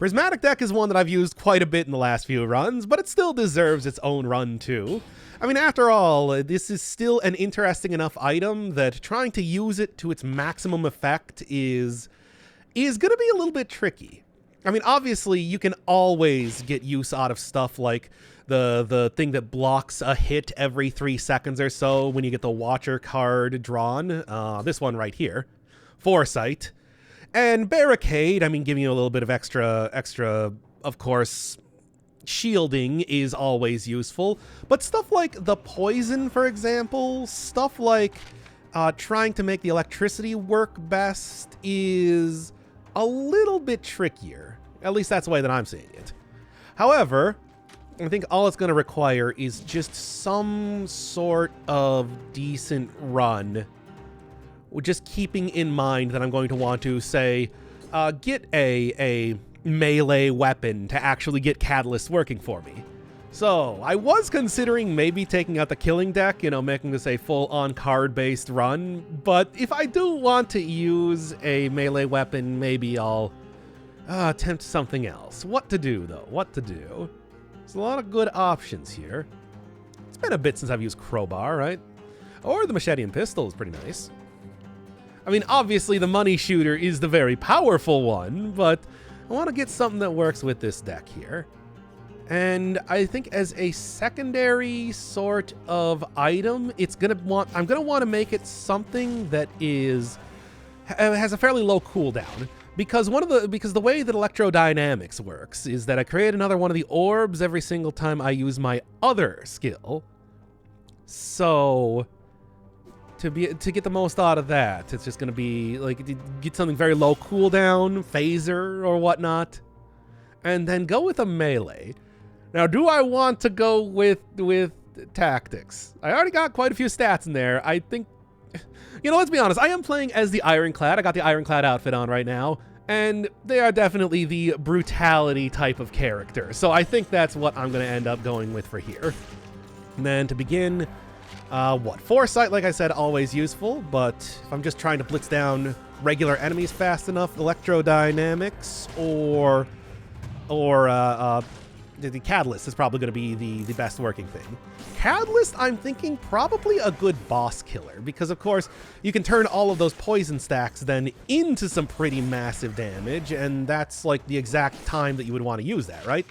Prismatic Deck is one that I've used quite a bit in the last few runs, but it still deserves its own run too. I mean, after all, this is still an interesting enough item that trying to use it to its maximum effect is going to be a little bit tricky. I mean, obviously, you can always get use out of stuff like the thing that blocks a hit every 3 seconds or so when you get the Watcher card drawn. This one right here. Foresight. And Barricade, I mean, giving you a little bit of extra, of course, shielding is always useful. But stuff like the poison, for example, stuff like trying to make the electricity work best is a little bit trickier. At least that's the way that I'm seeing it. However, I think all it's going to require is just some sort of decent run. Just keeping in mind that I'm going to want to, say, get a melee weapon to actually get Catalyst working for me. So, I was considering maybe taking out the killing deck, you know, making this a full-on card-based run, but if I do want to use a melee weapon, maybe I'll attempt something else. What to do, though? What to do? There's a lot of good options here. It's been a bit since I've used Crowbar, right? Or the Machete and Pistol is pretty nice. I mean, obviously the money shooter is the very powerful one, but I want to get something that works with this deck here. And I think as a secondary sort of item, I'm gonna want to make it something that has a fairly low cooldown. Because the way that electrodynamics works is that I create another one of the orbs every single time I use my other skill. So to get the most out of that, it's just going to be like get something very low cooldown, phaser or whatnot, and then go with a melee. Now, do I want to go with tactics? I already got quite a few stats in there. I think, you know, let's be honest. I am playing as the Ironclad. I got the Ironclad outfit on right now, and they are definitely the brutality type of character. So I think that's what I'm going to end up going with for here. And then to begin, Foresight, like I said, always useful, but if I'm just trying to blitz down regular enemies fast enough, electrodynamics or the Catalyst is probably going to be the best working thing. Catalyst, I'm thinking probably a good boss killer, because of course you can turn all of those poison stacks then into some pretty massive damage, and that's like the exact time that you would want to use that, right?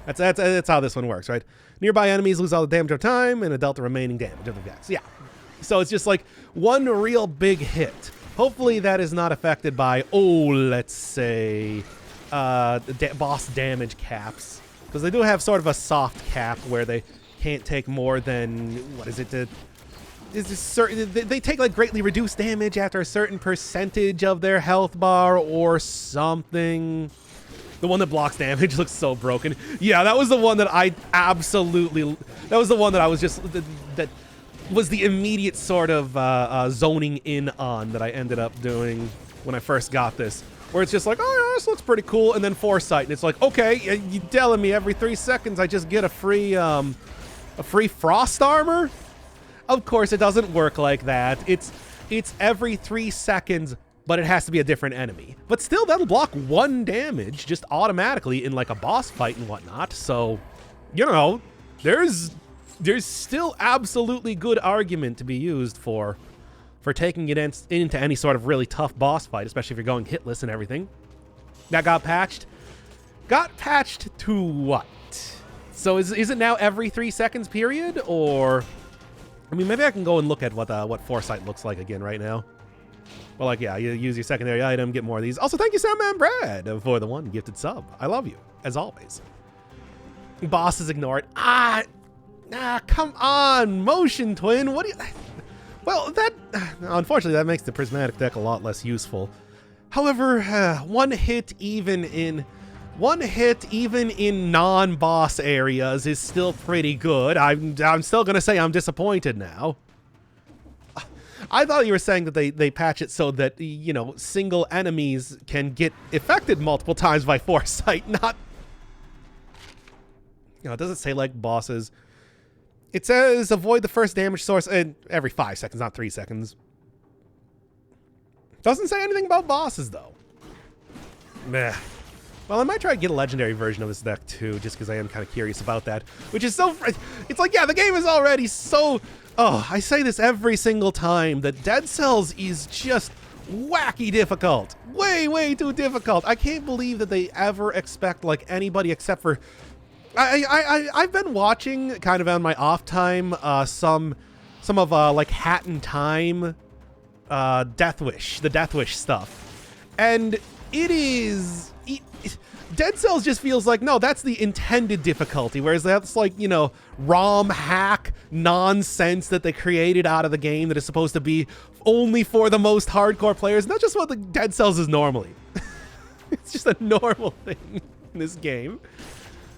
That's how this one works, right? Nearby enemies lose all the damage of time and dealt the remaining damage of the attacks. Yeah. So it's just like one real big hit. Hopefully that is not affected by, let's say, boss damage caps. Because they do have sort of a soft cap where they can't take more than, what is it? They take like greatly reduced damage after a certain percentage of their health bar or something. The one that blocks damage looks so broken. Yeah, that was the one that that was the one that I was just, that was the immediate sort of zoning in on that I ended up doing when I first got this. Where it's just like, oh yeah, this looks pretty cool, and then Foresight, and it's like, okay, you telling me every 3 seconds I just get a free frost armor? Of course, it doesn't work like that. It's every 3 seconds, but it has to be a different enemy. But still, that'll block 1 damage just automatically in like a boss fight and whatnot. So, you know, there's still absolutely good argument to be used for taking it into any sort of really tough boss fight, especially if you're going hitless and everything. That got patched. Got patched to what? So is it now every 3 seconds period, or? I mean, maybe I can go and look at what Foresight looks like again right now. Well, like, yeah, you use your secondary item, get more of these. Also, thank you, Soundman Brad, for the 1 gifted sub. I love you, as always. Bosses ignored. Come on, Motion Twin. What do you? Well, unfortunately, that makes the Prismatic Deck a lot less useful. However, one hit even in non-boss areas is still pretty good. I'm still gonna say I'm disappointed now. I thought you were saying that they patch it so that, you know, single enemies can get affected multiple times by Foresight, not, you know, it doesn't say like bosses. It says avoid the first damage source every 5 seconds, not 3 seconds. Doesn't say anything about bosses, though. Meh. Well, I might try to get a legendary version of this deck too, just because I am kind of curious about that. Which is so... It's like, yeah, the game is already so... Oh, I say this every single time, that Dead Cells is just wacky difficult. Way, way too difficult. I can't believe that they ever expect, like, anybody except for... I've been watching, kind of on my off time, some of, like, Hat in Time, Death Wish, the Death Wish stuff. And it is... Dead Cells just feels like, no, that's the intended difficulty, whereas that's like, you know, ROM hack nonsense that they created out of the game that is supposed to be only for the most hardcore players. Not just what the Dead Cells is normally. It's just a normal thing in this game.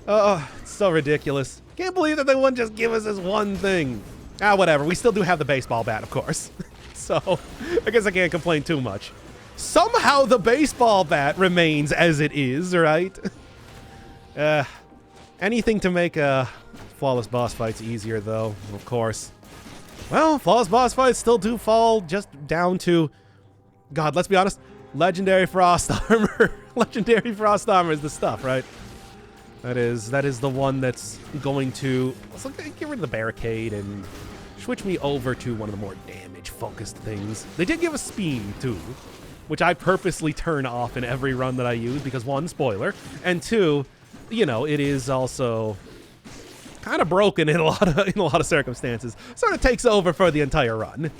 Oh, it's so ridiculous. Can't believe that they wouldn't just give us this one thing. Ah, whatever. We still do have the baseball bat, of course. So, I guess I can't complain too much. Somehow the baseball bat remains as it is, right? Anything to make flawless boss fights easier, though, of course. Well, flawless boss fights still do fall just down to... God, let's be honest. Legendary Frost Armor. Legendary Frost Armor is the stuff, right? That is the one that's going to... Let's get rid of the barricade and switch me over to one of the more damage-focused things. They did give us speed, too, which I purposely turn off in every run that I use because, one, spoiler, and two, you know, it is also kind of broken in a lot of circumstances. Sort of takes over for the entire run.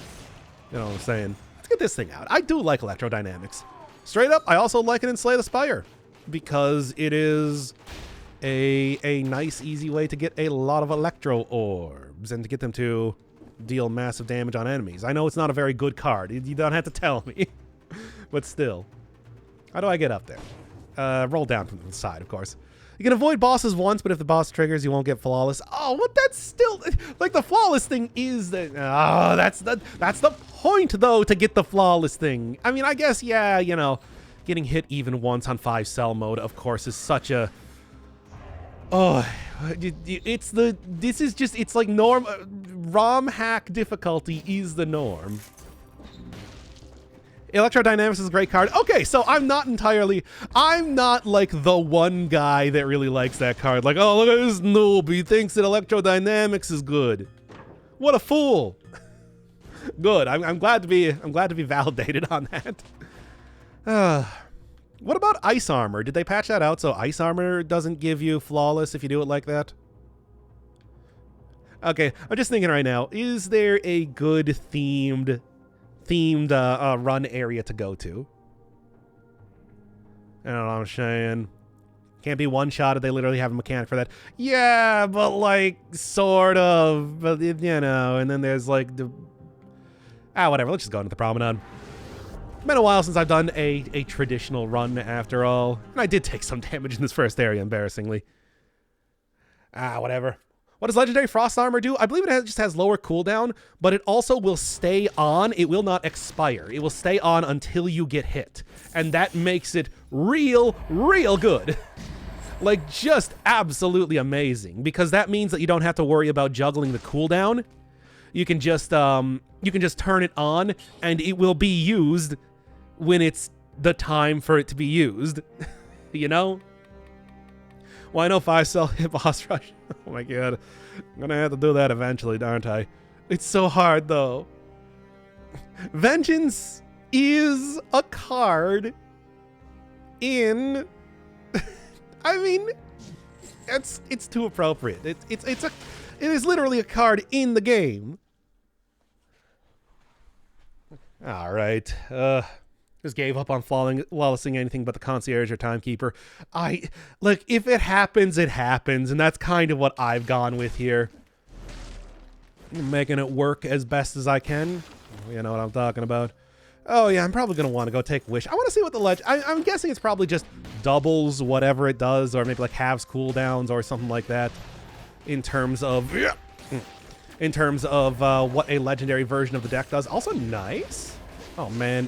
You know what I'm saying? Let's get this thing out. I do like electrodynamics. Straight up, I also like it in Slay the Spire because it is a nice, easy way to get a lot of electro orbs and to get them to deal massive damage on enemies. I know it's not a very good card. You don't have to tell me. But still. How do I get up there? Roll down from the side, of course. You can avoid bosses once, but if the boss triggers, you won't get flawless. Oh, what? That's still... Like, the flawless thing is the... Oh, that's the point, though, to get the flawless thing. I mean, I guess, yeah, you know, getting hit even once on 5-cell mode, of course, is such a... Oh, it's the... This is just... It's like norm... ROM hack difficulty is the norm. Electrodynamics is a great card. Okay, so I'm not like the one guy that really likes that card. Like, oh, look at this noob. He thinks that electrodynamics is good. What a fool. Good. I'm glad to be validated on that. What about Ice Armor? Did they patch that out so Ice Armor doesn't give you flawless if you do it like that? Okay, I'm just thinking right now, is there a good themed run area to go to? I don't know what I'm saying. Can't be one-shotted. They literally have a mechanic for that. Yeah, but like, sort of. But, you know, and then there's like the... whatever. Let's just go into the promenade. Been a while since I've done a traditional run, after all. And I did take some damage in this first area, embarrassingly. Whatever. What does Legendary Frost Armor do? I believe it just has lower cooldown, but it also will stay on. It will not expire. It will stay on until you get hit. And that makes it real, real good. Like, just absolutely amazing. Because that means that you don't have to worry about juggling the cooldown. You can just turn it on, and it will be used when it's the time for it to be used. You know? Well, I know 5-cell hit boss rush. Oh my god. I'm gonna have to do that eventually, aren't I? It's so hard, though. Vengeance is a card in... I mean, it's too appropriate. It is literally a card in the game. Alright. Just gave up on flawlessing anything but the concierge or timekeeper. Look, if it happens, it happens, and that's kind of what I've gone with here. I'm making it work as best as I can. You know what I'm talking about. Oh yeah, I'm probably gonna want to go take Wish. I want to see what the I'm guessing it's probably just doubles whatever it does, or maybe like halves cooldowns or something like that. In terms of what a legendary version of the deck does. Also nice. Oh man.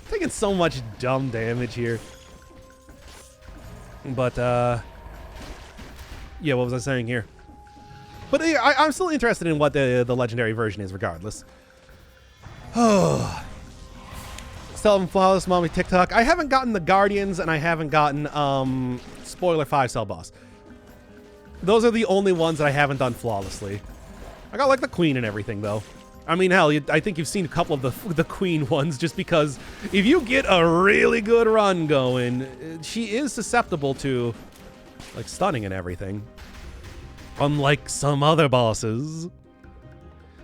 Taking so much dumb damage here. But, yeah, what was I saying here? But I'm still interested in what the legendary version is, regardless. Oh. Still haven't flawless mommy TikTok. I haven't gotten the Guardians, and I haven't gotten spoiler 5-cell boss. Those are the only ones that I haven't done flawlessly. I got like the Queen and everything though. I mean, hell, I think you've seen a couple of the Queen ones, just because if you get a really good run going, she is susceptible to like stunning and everything. Unlike some other bosses.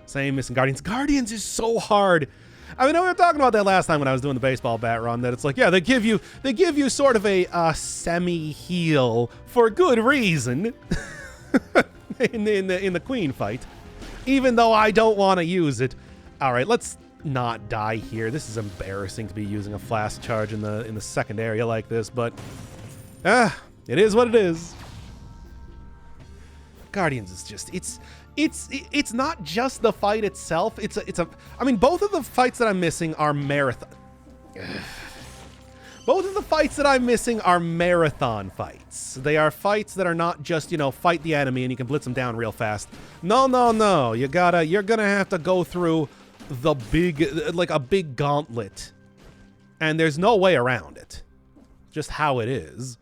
Same missing Guardians. Guardians is so hard. I mean, we were talking about that last time when I was doing the baseball bat run, that it's like, yeah, they give you sort of a semi-heal for good reason in the Queen fight, even though I don't want to use it. All right, let's not die here. This is embarrassing to be using a flask charge in the second area like this, but it is what it is. Guardians is just it's not just the fight itself. I mean, both of the fights that I'm missing are marathon. Both of the fights that I'm missing are marathon fights. They are fights that are not just, you know, fight the enemy and you can blitz them down real fast. No. You're gonna have to go through the a big gauntlet. And there's no way around it. Just how it is.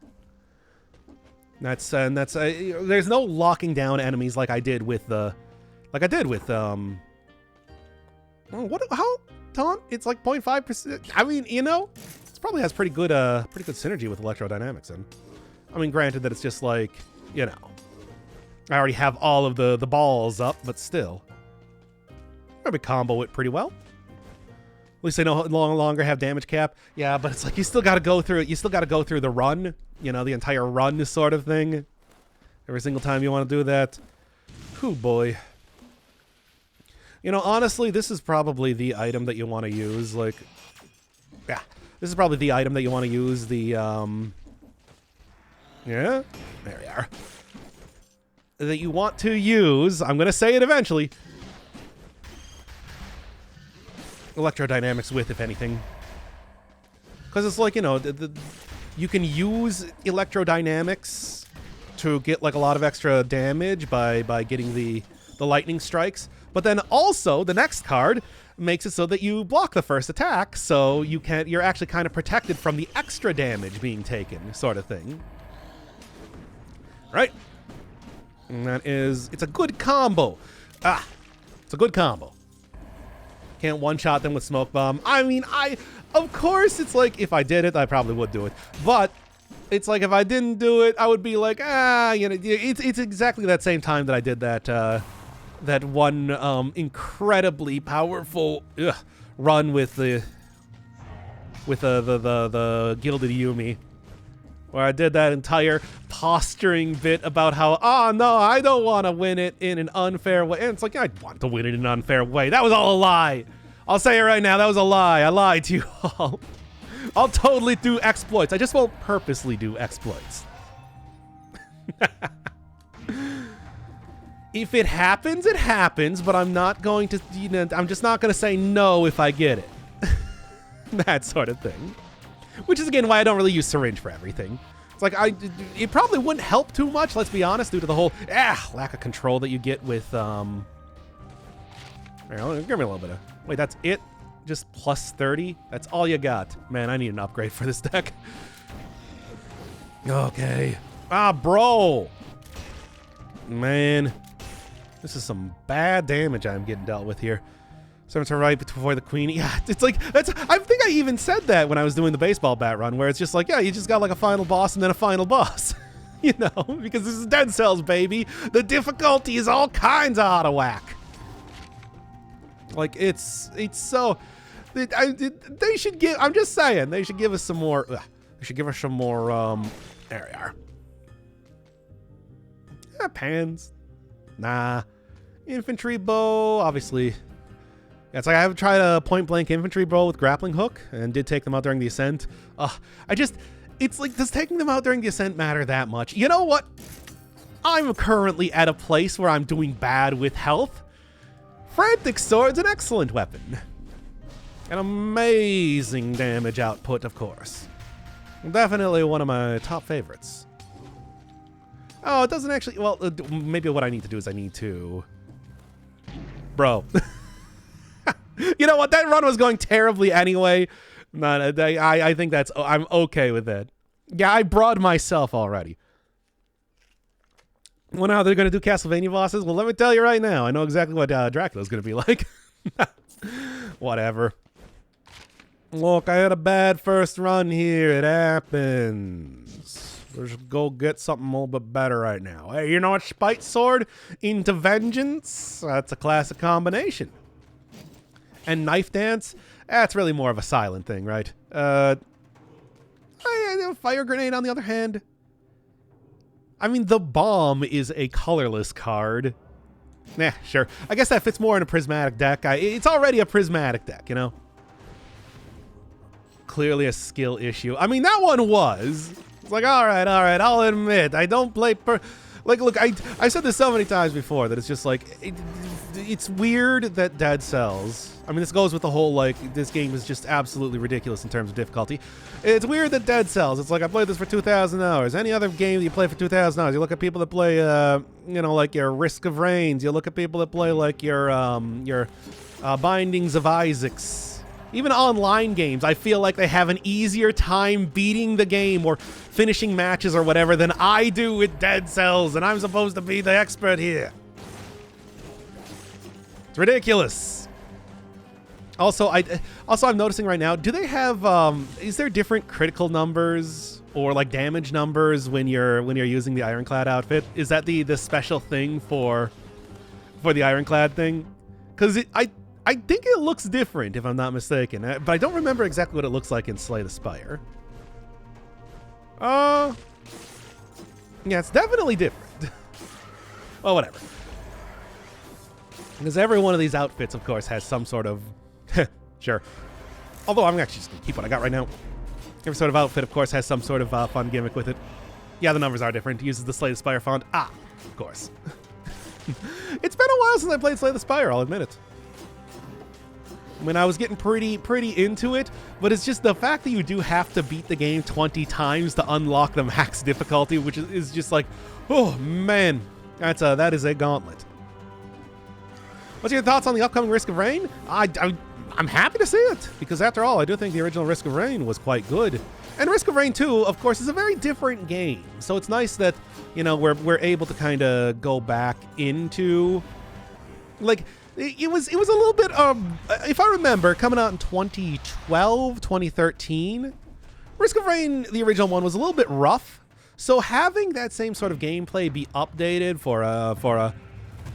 There's no locking down enemies like I did with how taunt? It's like 0.5%. I mean, you know, it probably has pretty good synergy with electrodynamics. And I mean, granted that it's just like, you know, I already have all of the balls up, but still, probably combo it pretty well. At least I no longer have damage cap. Yeah, but it's like you still got to go through it. You still got to go through the run. You know, the entire run sort of thing. Every single time you want to do that. Whew, boy. You know, honestly, this is probably the item that you want to use. Like, yeah, this is probably the item that you want to use. Yeah, there we are. That you want to use. I'm going to say it eventually. Electrodynamics with, if anything. Because it's like, you know, you can use electrodynamics to get like a lot of extra damage by getting the lightning strikes. But then also the next card makes it so that you block the first attack, so you're actually kind of protected from the extra damage being taken, sort of thing. Right? And it's a good combo. It's a good combo. Can't one-shot them with Smoke Bomb. I mean, of course, it's like, if I did it, I probably would do it. But it's like, if I didn't do it, I would be like, you know, it's exactly that same time that I did that one incredibly powerful run with the Gilded Yumi, where I did that entire posturing bit about how, no, I don't want to win it in an unfair way. And it's like, I want to win it in an unfair way. That was all a lie. I'll say it right now. That was a lie. I lied to you all. I'll totally do exploits. I just won't purposely do exploits. If it happens, it happens, but I'm not going to, you know, I'm just not going to say no if I get it. That sort of thing. Which is, again, why I don't really use syringe for everything. It's like, it probably wouldn't help too much, let's be honest, due to the whole, lack of control that you get with, here, give me a little bit of, wait, that's it? Just plus 30? That's all you got. Man, I need an upgrade for this deck. Okay. Bro! Man. This is some bad damage I'm getting dealt with here. Seven to right before the Queen. Yeah, it's like, I think I even said that when I was doing the baseball bat run, where it's just like, yeah, you just got like a final boss and then a final boss. You know, because this is Dead Cells, baby. The difficulty is all kinds of out of whack. Like, it's so... They should give... I'm just saying, they should give us some more... They should give us some more, there we are. Pans. Nah. Infantry bow, obviously. Yeah, it's like I have tried a point-blank infantry bow with grappling hook, and did take them out during the ascent. It's like, does taking them out during the ascent matter that much? You know what? I'm currently at a place where I'm doing bad with health. Frantic Sword's an excellent weapon. An amazing damage output, of course. Definitely one of my top favorites. Oh, it doesn't actually... Well, maybe what I need to do is I need to... Bro. You know what? That run was going terribly anyway. Not, I think that's, I'm okay with that. Yeah, I brought myself already. Well, now they're going to do Castlevania bosses? Well, let me tell you right now. I know exactly what Dracula's going to be like. Whatever. Look, I had a bad first run here. It happens. Let's go get something a little bit better right now. Hey, you know what? Spite Sword into Vengeance? That's a classic combination. And Knife Dance? That's really more of a silent thing, right? Fire Grenade, on the other hand. I mean, the Bomb is a colorless card. Nah, sure. I guess that fits more in a Prismatic Deck. It's already a Prismatic Deck, you know? Clearly a skill issue. I mean, that one was. It's like, all right, I'll admit, I don't play look, I've said this so many times before that it's just like, it's weird that Dead Cells, I mean, this goes with the whole, like, this game is just absolutely ridiculous in terms of difficulty. It's weird that Dead Cells, it's like, I played this for 2,000 hours. Any other game that you play for 2,000 hours, you look at people that play, you know, like your Risk of Rains, you look at people that play, like, your Bindings of Isaacs. Even online games, I feel like they have an easier time beating the game or finishing matches or whatever than I do with Dead Cells, and I'm supposed to be the expert here. It's ridiculous. Also, I'm noticing right now, do they have, is there different critical numbers or like damage numbers when you're using the Ironclad outfit? Is that the special thing for the Ironclad thing? Because I think it looks different, if I'm not mistaken, but I don't remember exactly what it looks like in Slay the Spire. Yeah, it's definitely different. Well, whatever. Because every one of these outfits, of course, has some sort of... Sure. Although I'm actually just going to keep what I got right now. Every sort of outfit, of course, has some sort of fun gimmick with it. Yeah, the numbers are different. It uses the Slay the Spire font. Ah, of course. It's been a while since I played Slay the Spire, I'll admit it. I mean, I was getting pretty into it, but it's just the fact that you do have to beat the game 20 times to unlock the max difficulty, which is just like, oh man, that is a gauntlet. What's your thoughts on the upcoming Risk of Rain? I'm happy to see it, because after all, I do think the original Risk of Rain was quite good. And Risk of Rain 2, of course, is a very different game, so it's nice that, you know, we're able to kind of go back into, like, it was a little bit, if I remember, coming out in 2012, 2013, Risk of Rain, the original one, was a little bit rough. So having that same sort of gameplay be updated for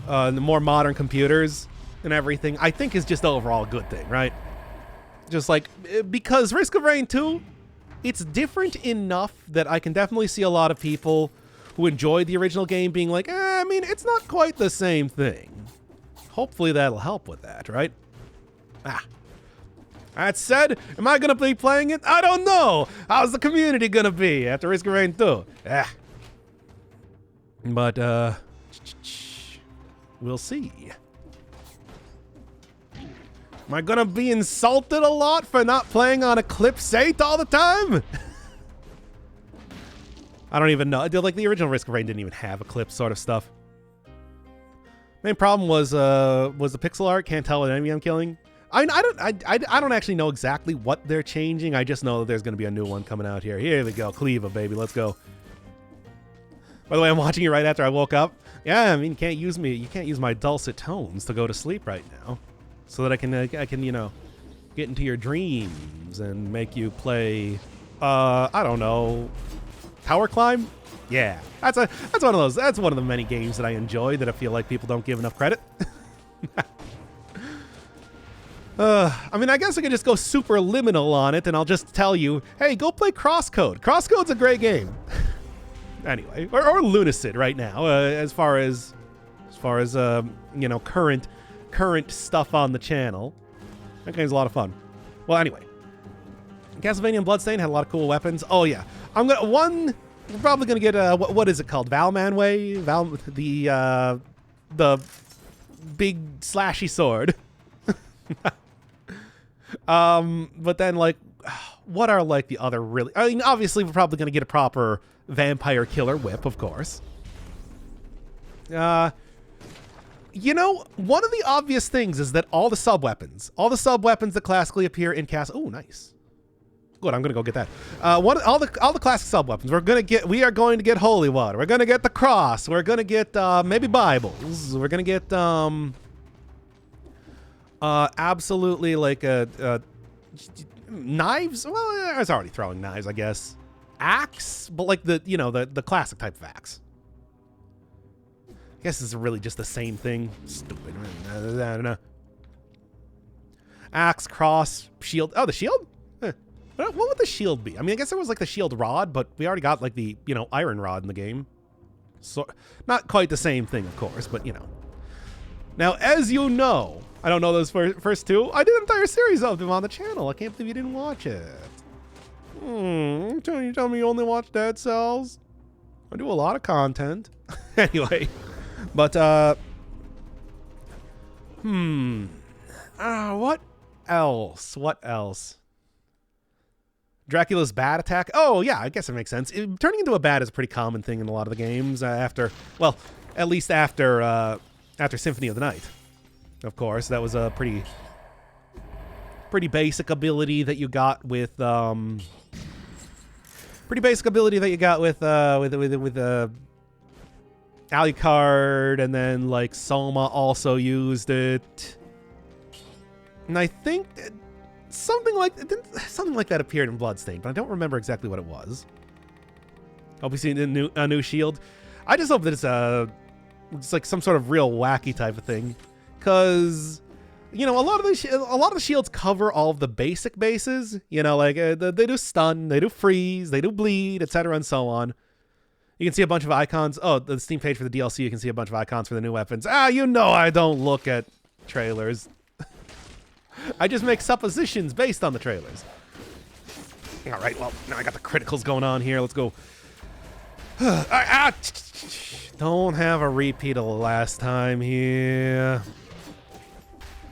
the more modern computers and everything, I think is just overall a good thing, right? Just like, because Risk of Rain 2, it's different enough that I can definitely see a lot of people who enjoyed the original game being like, I mean, it's not quite the same thing. Hopefully that'll help with that, right? That said, am I going to be playing it? I don't know. How's the community going to be after Risk of Rain 2? But, we'll see. Am I going to be insulted a lot for not playing on Eclipse 8 all the time? I don't even know. Like, the original Risk of Rain didn't even have Eclipse sort of stuff. Main problem was the pixel art. Can't tell what enemy I'm killing. I don't actually know exactly what they're changing. I just know that there's going to be a new one coming out here. Here we go, Cleva, baby. Let's go. By the way, I'm watching it right after I woke up. Yeah, I mean, you can't use my dulcet tones to go to sleep right now, so that I can you know, get into your dreams and make you play. I don't know, Tower Climb. Yeah, that's one of those. That's one of the many games that I enjoy that I feel like people don't give enough credit. I mean, I guess I could just go super liminal on it, and I'll just tell you, hey, go play Crosscode. Crosscode's a great game. Anyway, or Lunacid right now, as far as you know, current stuff on the channel. That game's a lot of fun. Well, anyway, Castlevania and Bloodstain had a lot of cool weapons. Oh yeah, we're probably gonna get what is it called? Valmanway? The big slashy sword. But then, like, what are like the other really? I mean, obviously we're probably gonna get a proper vampire killer whip, of course. You know, one of the obvious things is that all the sub weapons that classically appear in Castle. Oh, nice. Good, I'm gonna go get that. All the classic sub weapons. We are going to get holy water. We're gonna get the cross. We're gonna get maybe Bibles. We're gonna get absolutely like knives. Well, I was already throwing knives, I guess. Axe, but like the classic type of axe. I guess this is really just the same thing. Stupid. I don't know. Axe, cross, shield. Oh, the shield? What would the shield be? I mean, I guess there was like the shield rod, but we already got like the, iron rod in the game. So, not quite the same thing, of course, but Now, as you know, I don't know those first two. I did an entire series of them on the channel. I can't believe you didn't watch it. You tell me you only watch Dead Cells? I do a lot of content. Anyway, but, what else? What else? Dracula's bat attack. Oh, yeah, I guess it makes sense. Turning into a bat is a pretty common thing in a lot of the games at least after Symphony of the Night. Of course, that was a pretty basic ability that you got with Alucard, and then like Soma also used it. And I think something like that appeared in Bloodstained, but I don't remember exactly what it was. Hope we see a new shield. I just hope that it's like some sort of real wacky type of thing, because a lot of the shields cover all of the basic bases. Like they do stun, they do freeze, they do bleed, etc., and so on. You can see a bunch of icons. Oh, the Steam page for the DLC. You can see a bunch of icons for the new weapons. I don't look at trailers. I just make suppositions based on the trailers. All right, well, now I got the criticals going on here. Let's go. Don't have a repeat of the last time here.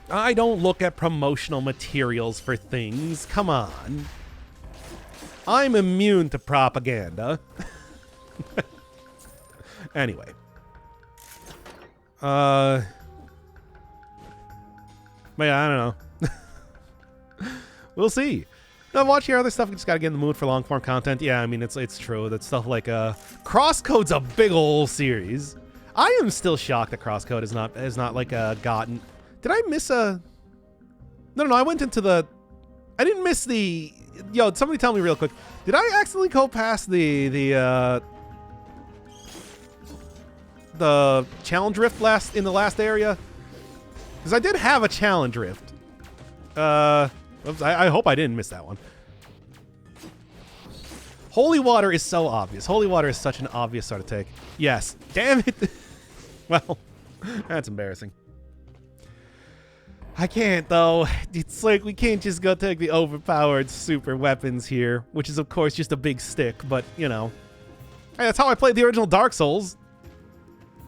I don't look at promotional materials for things. Come on. I'm immune to propaganda. Anyway. But yeah, I don't know. We'll see. Now, watch your other stuff. We just gotta get in the mood for long form content. Yeah, I mean it's true. That stuff like Crosscode's a big ol' series. I am still shocked that Crosscode is not like gotten. Did I miss a? No, I went into the. I didn't miss the. Yo, somebody tell me real quick. Did I accidentally go past the challenge rift in the last area? Because I did have a challenge rift. Oops, I hope I didn't miss that one. Holy water is so obvious. Holy water is such an obvious sort of take. Yes. Damn it. Well, that's embarrassing. I can't, though. It's like we can't just go take the overpowered super weapons here, which is, of course, just a big stick, but, Hey, that's how I played the original Dark Souls.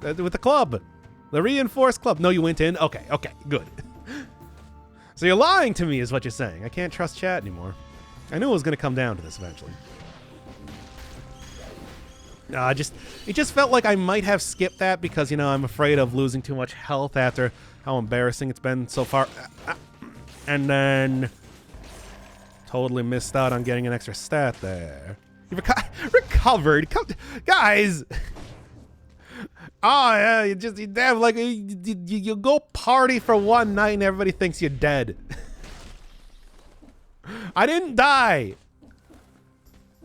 With the club. The reinforced club. No, you went in? Okay, good. So you're lying to me is what you're saying. I can't trust chat anymore. I knew it was going to come down to this eventually. It just felt like I might have skipped that because, I'm afraid of losing too much health after how embarrassing it's been so far. And then totally missed out on getting an extra stat there. You recovered. Guys! Oh, yeah, you go party for one night and everybody thinks you're dead. I didn't die.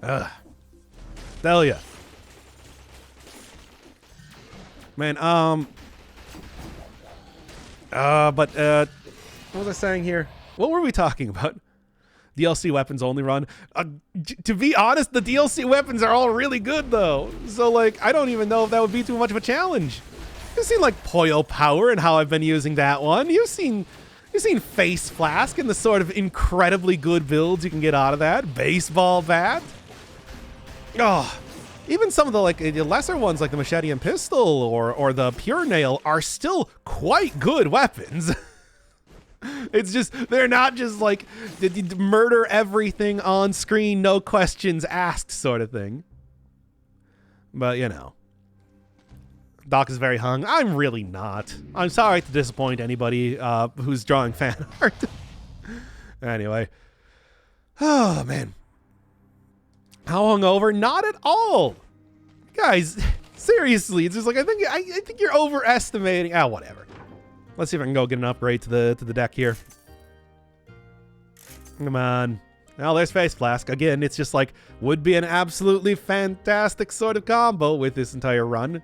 Ugh. Tell ya. Man, what was I saying here? What were we talking about? DLC weapons only run. To be honest, the DLC weapons are all really good, though. So, I don't even know if that would be too much of a challenge. You've seen, Poyo Power and how I've been using that one. You've seen Face Flask and the sort of incredibly good builds you can get out of that. Baseball Bat. Oh, even some of the, lesser ones, like the Machete and Pistol or the Pure Nail are still quite good weapons. It's just, they're not just murder everything on screen, no questions asked sort of thing. But, Doc is very hung. I'm really not. I'm sorry to disappoint anybody who's drawing fan art. Anyway. Oh, man. How hungover? Not at all. Guys, seriously, it's just like, I think you're overestimating. Ah, whatever. Let's see if I can go get an upgrade to the deck here. Come on. Now there's Face Flask. Again, it's just like, would be an absolutely fantastic sort of combo with this entire run.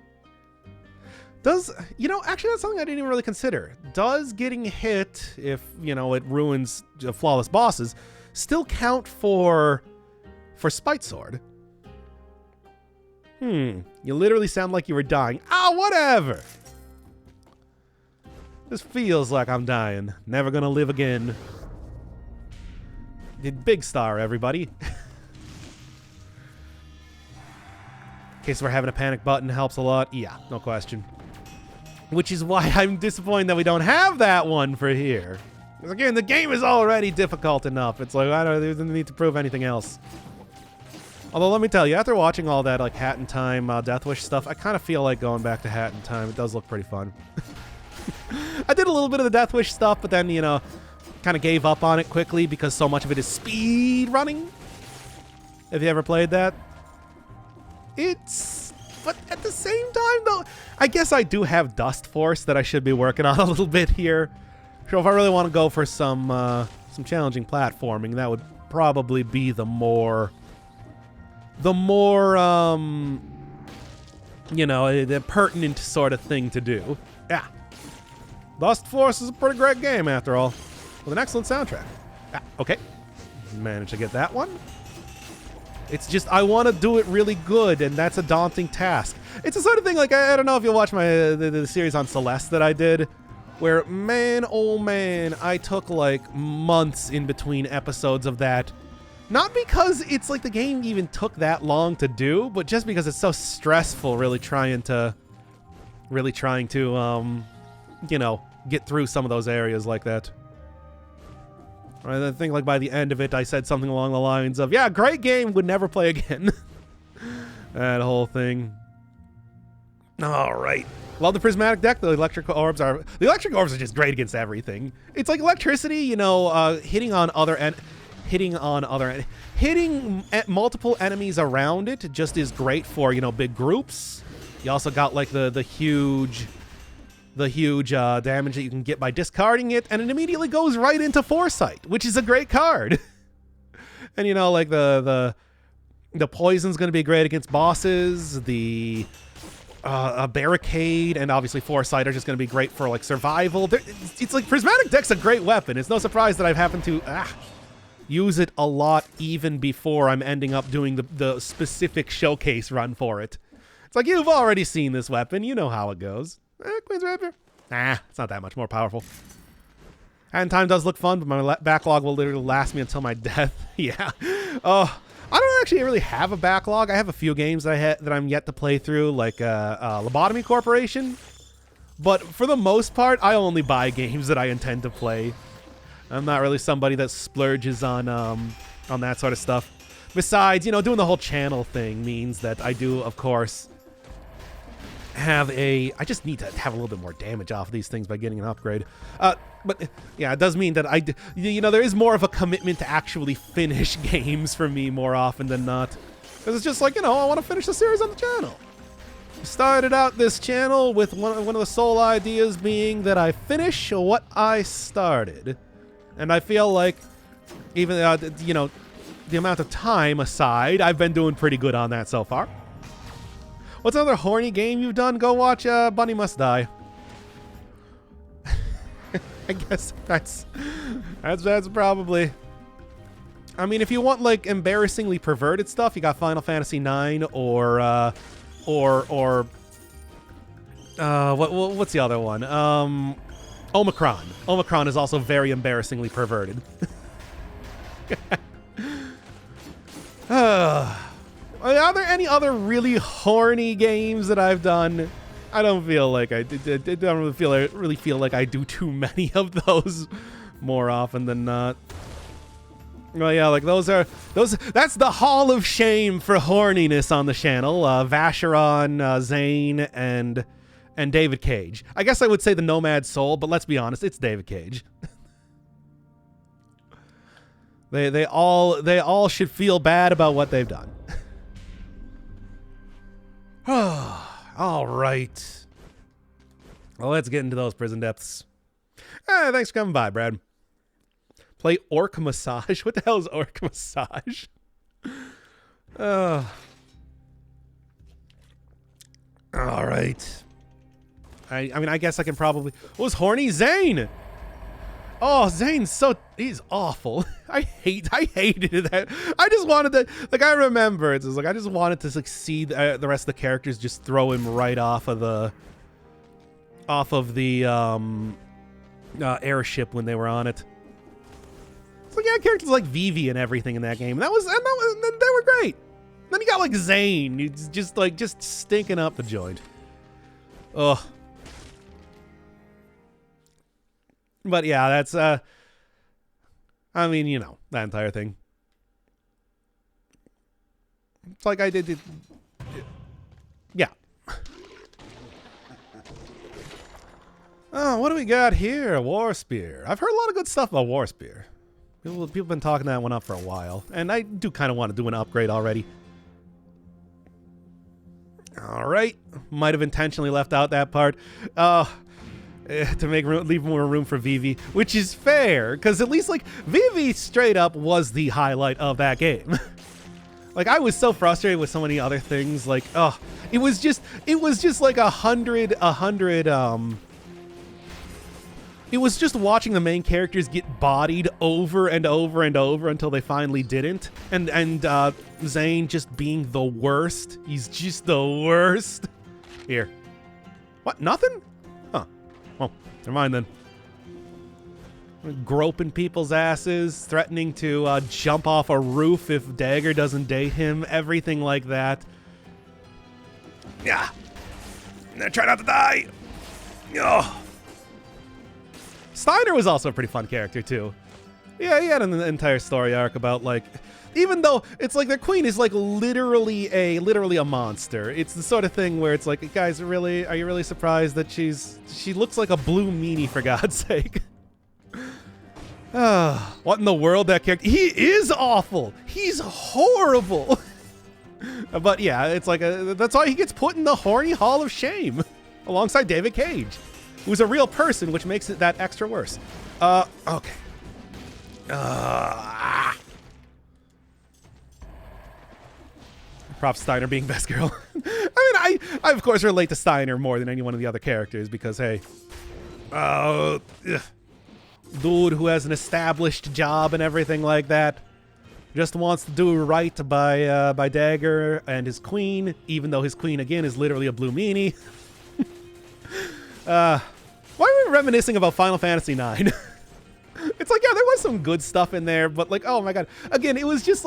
Does, actually that's something I didn't even really consider. Does getting hit, if, it ruins flawless bosses, still count for Spite Sword? You literally sound like you were dying. Ah, whatever! This feels like I'm dying. Never gonna live again. Big star, everybody. In case we're having a panic button, helps a lot. Yeah, no question. Which is why I'm disappointed that we don't have that one for here. Because again, the game is already difficult enough. It's like, there's no need to prove anything else. Although, let me tell you, after watching all that, like, Hat in Time, Death Wish stuff, I kind of feel like going back to Hat in Time. It does look pretty fun. I did a little bit of the Death Wish stuff, but then, kind of gave up on it quickly because so much of it is speed running. Have you ever played that? But at the same time, though, I guess I do have Dust Force that I should be working on a little bit here. So if I really want to go for some challenging platforming, that would probably be the more the pertinent sort of thing to do. Yeah. Dust Force is a pretty great game, after all, with an excellent soundtrack. Ah, okay. Managed to get that one. It's just, I want to do it really good, and that's a daunting task. It's the sort of thing, like, I don't know if you'll watch my the series on Celeste that I did, where, man, oh man, I took, like, months in between episodes of that. Not because it's like the game even took that long to do, but just because it's so stressful really trying to get through some of those areas like that. I think, like, by the end of it, I said something along the lines of, yeah, great game, would never play again. That whole thing. All right. Love the Prismatic Deck. The electric orbs are just great against everything. It's like electricity, hitting multiple enemies around it just is great for, big groups. You also got, like, the huge damage that you can get by discarding it, and it immediately goes right into Foresight, which is a great card. And like the poison's going to be great against bosses. A barricade and obviously Foresight are just going to be great for, like, survival. It's like Prismatic Deck's a great weapon. It's no surprise that I've happened to use it a lot even before I'm ending up doing the specific showcase run for it. It's like, you've already seen this weapon. You know how it goes. Queen's Rapier. It's not that much more powerful. And time does look fun, but my backlog will literally last me until my death. Yeah. I don't actually really have a backlog. I have a few games that I'm yet to play through, like Lobotomy Corporation. But for the most part, I only buy games that I intend to play. I'm not really somebody that splurges on that sort of stuff. Besides, doing the whole channel thing means that I do, of course, I just need to have a little bit more damage off of these things by getting an upgrade. But yeah, it does mean that there is more of a commitment to actually finish games for me more often than not. Because it's just like, I want to finish the series on the channel. Started out this channel with one of the sole ideas being that I finish what I started. And I feel like, even, the amount of time aside, I've been doing pretty good on that so far. What's another horny game you've done? Go watch Bunny Must Die. I guess that's probably... I mean, if you want, like, embarrassingly perverted stuff, you got Final Fantasy IX or what's the other one? Omicron. Omicron is also very embarrassingly perverted. Are there any other really horny games that I've done? I don't feel like I don't really feel like I do too many of those more often than not. Well, yeah, like that's the Hall of Shame for horniness on the channel. Vacheron, Zane, and David Cage. I guess I would say the Nomad Soul, but let's be honest, it's David Cage. They all should feel bad about what they've done. All right. Well, let's get into those prison depths. Thanks for coming by, Brad. Play Orc Massage. What the hell is Orc Massage? All right. I mean, I guess I can probably... What was horny? Zane! Oh, Zane's he's awful. I hated that. I just wanted to, like, I remember it's like I just wanted to see the rest of the characters just throw him right off of the airship when they were on it. It's like, yeah, characters like Vivi and everything in that game. And they were great. Then you got like Zane, he's just stinking up the joint. Ugh. But yeah, that's I mean, you know, that entire thing. It's like I did yeah. Oh, what do we got here? War Spear. I've heard a lot of good stuff about War Spear. People have been talking that one up for a while, and I do kind of want to do an upgrade already. All right, might have intentionally left out that part. To leave more room for Vivi, which is fair, because at least like Vivi straight up was the highlight of that game. Like, I was so frustrated with so many other things. Like, it was just like it was just watching the main characters get bodied over and over and over until they finally didn't, and Zane just being the worst. He's just the worst. Here, what? Nothing? Huh. Well, never mind then. Groping people's asses, threatening to jump off a roof if Dagger doesn't date him, everything like that. Yeah. Try not to die. Oh. Steiner was also a pretty fun character too. Yeah, he had an entire story arc about, like, even though it's like their queen is like literally a monster. It's the sort of thing where it's like, guys, really, are you really surprised that she looks like a blue meanie, for God's sake? What in the world, that character? He is awful. He's horrible. But yeah, it's like that's why he gets put in the horny hall of shame alongside David Cage, who's a real person, which makes it that extra worse. Okay. Props Steiner being best girl. I mean, I of course relate to Steiner more than any one of the other characters because, hey, dude who has an established job and everything like that just wants to do right by Dagger and his queen, even though his queen, again, is literally a blue meanie. Why are we reminiscing about Final Fantasy IX? It's like, yeah, there was some good stuff in there, but like, oh my God. Again, it was just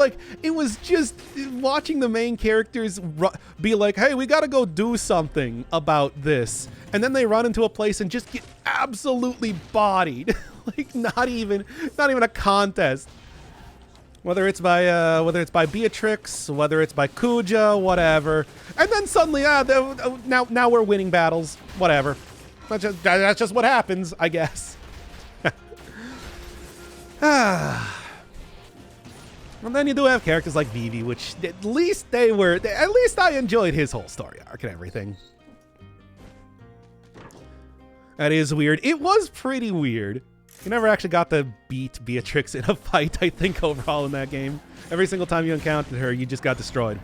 watching the main characters be like, hey, we gotta go do something about this. And then they run into a place and just get absolutely bodied. Like, not even a contest. Whether it's by Beatrix, whether it's by Kuja, whatever. And then suddenly, now we're winning battles, whatever. That's just what happens, I guess. Well, then you do have characters like Vivi, which at least I enjoyed his whole story arc and everything. That is weird. It was pretty weird. You never actually got to beat Beatrix in a fight, I think, overall in that game. Every single time you encountered her, you just got destroyed.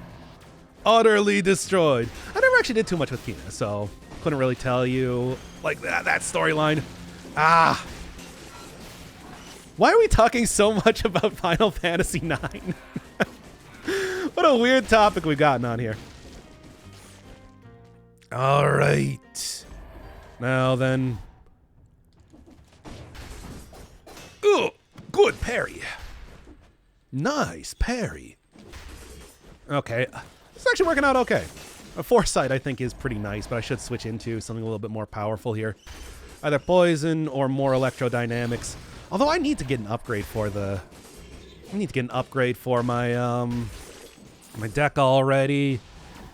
Utterly destroyed. I never actually did too much with Kina, so couldn't really tell you, like, that storyline. Why are we talking so much about Final Fantasy IX? What a weird topic we've gotten on here. All right. Now then. Oh, good parry. Nice parry. Okay. It's actually working out okay. A Foresight, I think, is pretty nice, but I should switch into something a little bit more powerful here. Either poison or more electrodynamics. Although I need to get an upgrade for my my deck already.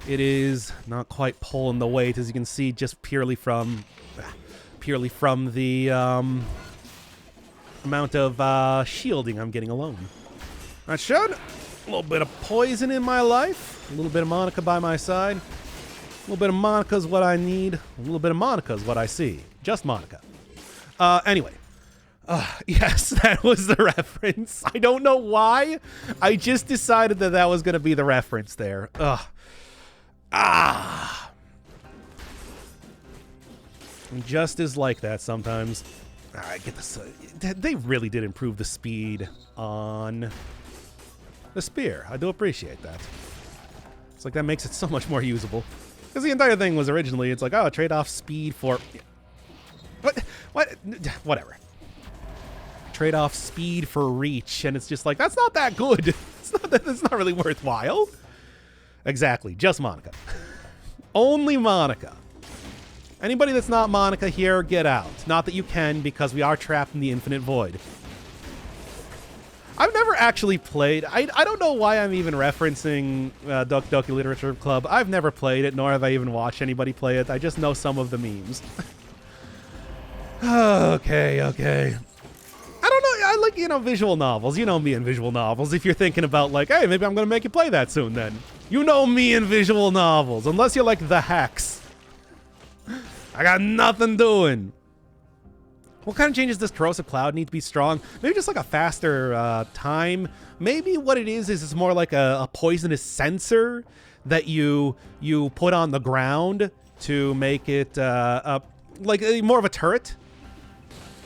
It is not quite pulling the weight, as you can see, just purely from the amount of shielding I'm getting alone. I should. A little bit of poison in my life. A little bit of Monica by my side. little bit of Monica is what I need. A little bit of Monica is what I see. Just Monica. Anyway. Yes, that was the reference. I don't know why. I just decided that that was going to be the reference there. Just is like that sometimes. I get this. They really did improve the speed on the spear. I do appreciate that. It's like that makes it so much more usable. Because the entire thing was originally, it's like, oh, trade off speed for... What? Whatever. Trade off speed for reach, and it's just like, that's not that good. It's not really worthwhile. Exactly, just Monica. Only Monica. Anybody that's not Monica here, get out. Not that you can, because we are trapped in the infinite void. I've never actually played. I don't know why I'm even referencing Doki Doki Literature Club. I've never played it, nor have I even watched anybody play it. I just know some of the memes. Okay. I don't know. I like, visual novels. You know me in visual novels. If you're thinking about, like, hey, maybe I'm going to make you play that soon then. You know me in visual novels. Unless you're like the hacks. I got nothing doing. What kind of changes does Corrosive Cloud need to be strong? Maybe just like a faster time. Maybe what it is it's more like a poisonous sensor that you put on the ground to make it like more of a turret.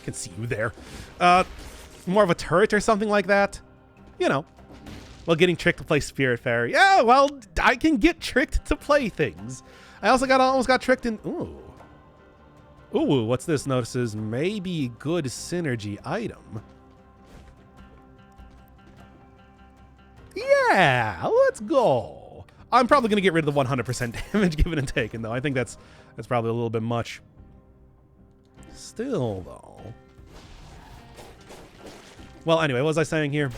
I can see you there. More of a turret or something like that. Well, getting tricked to play Spiritfarer. Yeah, well, I can get tricked to play things. I also almost got tricked in... Ooh, what's this? Notices maybe good synergy item. Yeah, let's go. I'm probably going to get rid of the 100% damage given and taken, though. I think that's probably a little bit much. Still, though. Well, anyway, what was I saying here?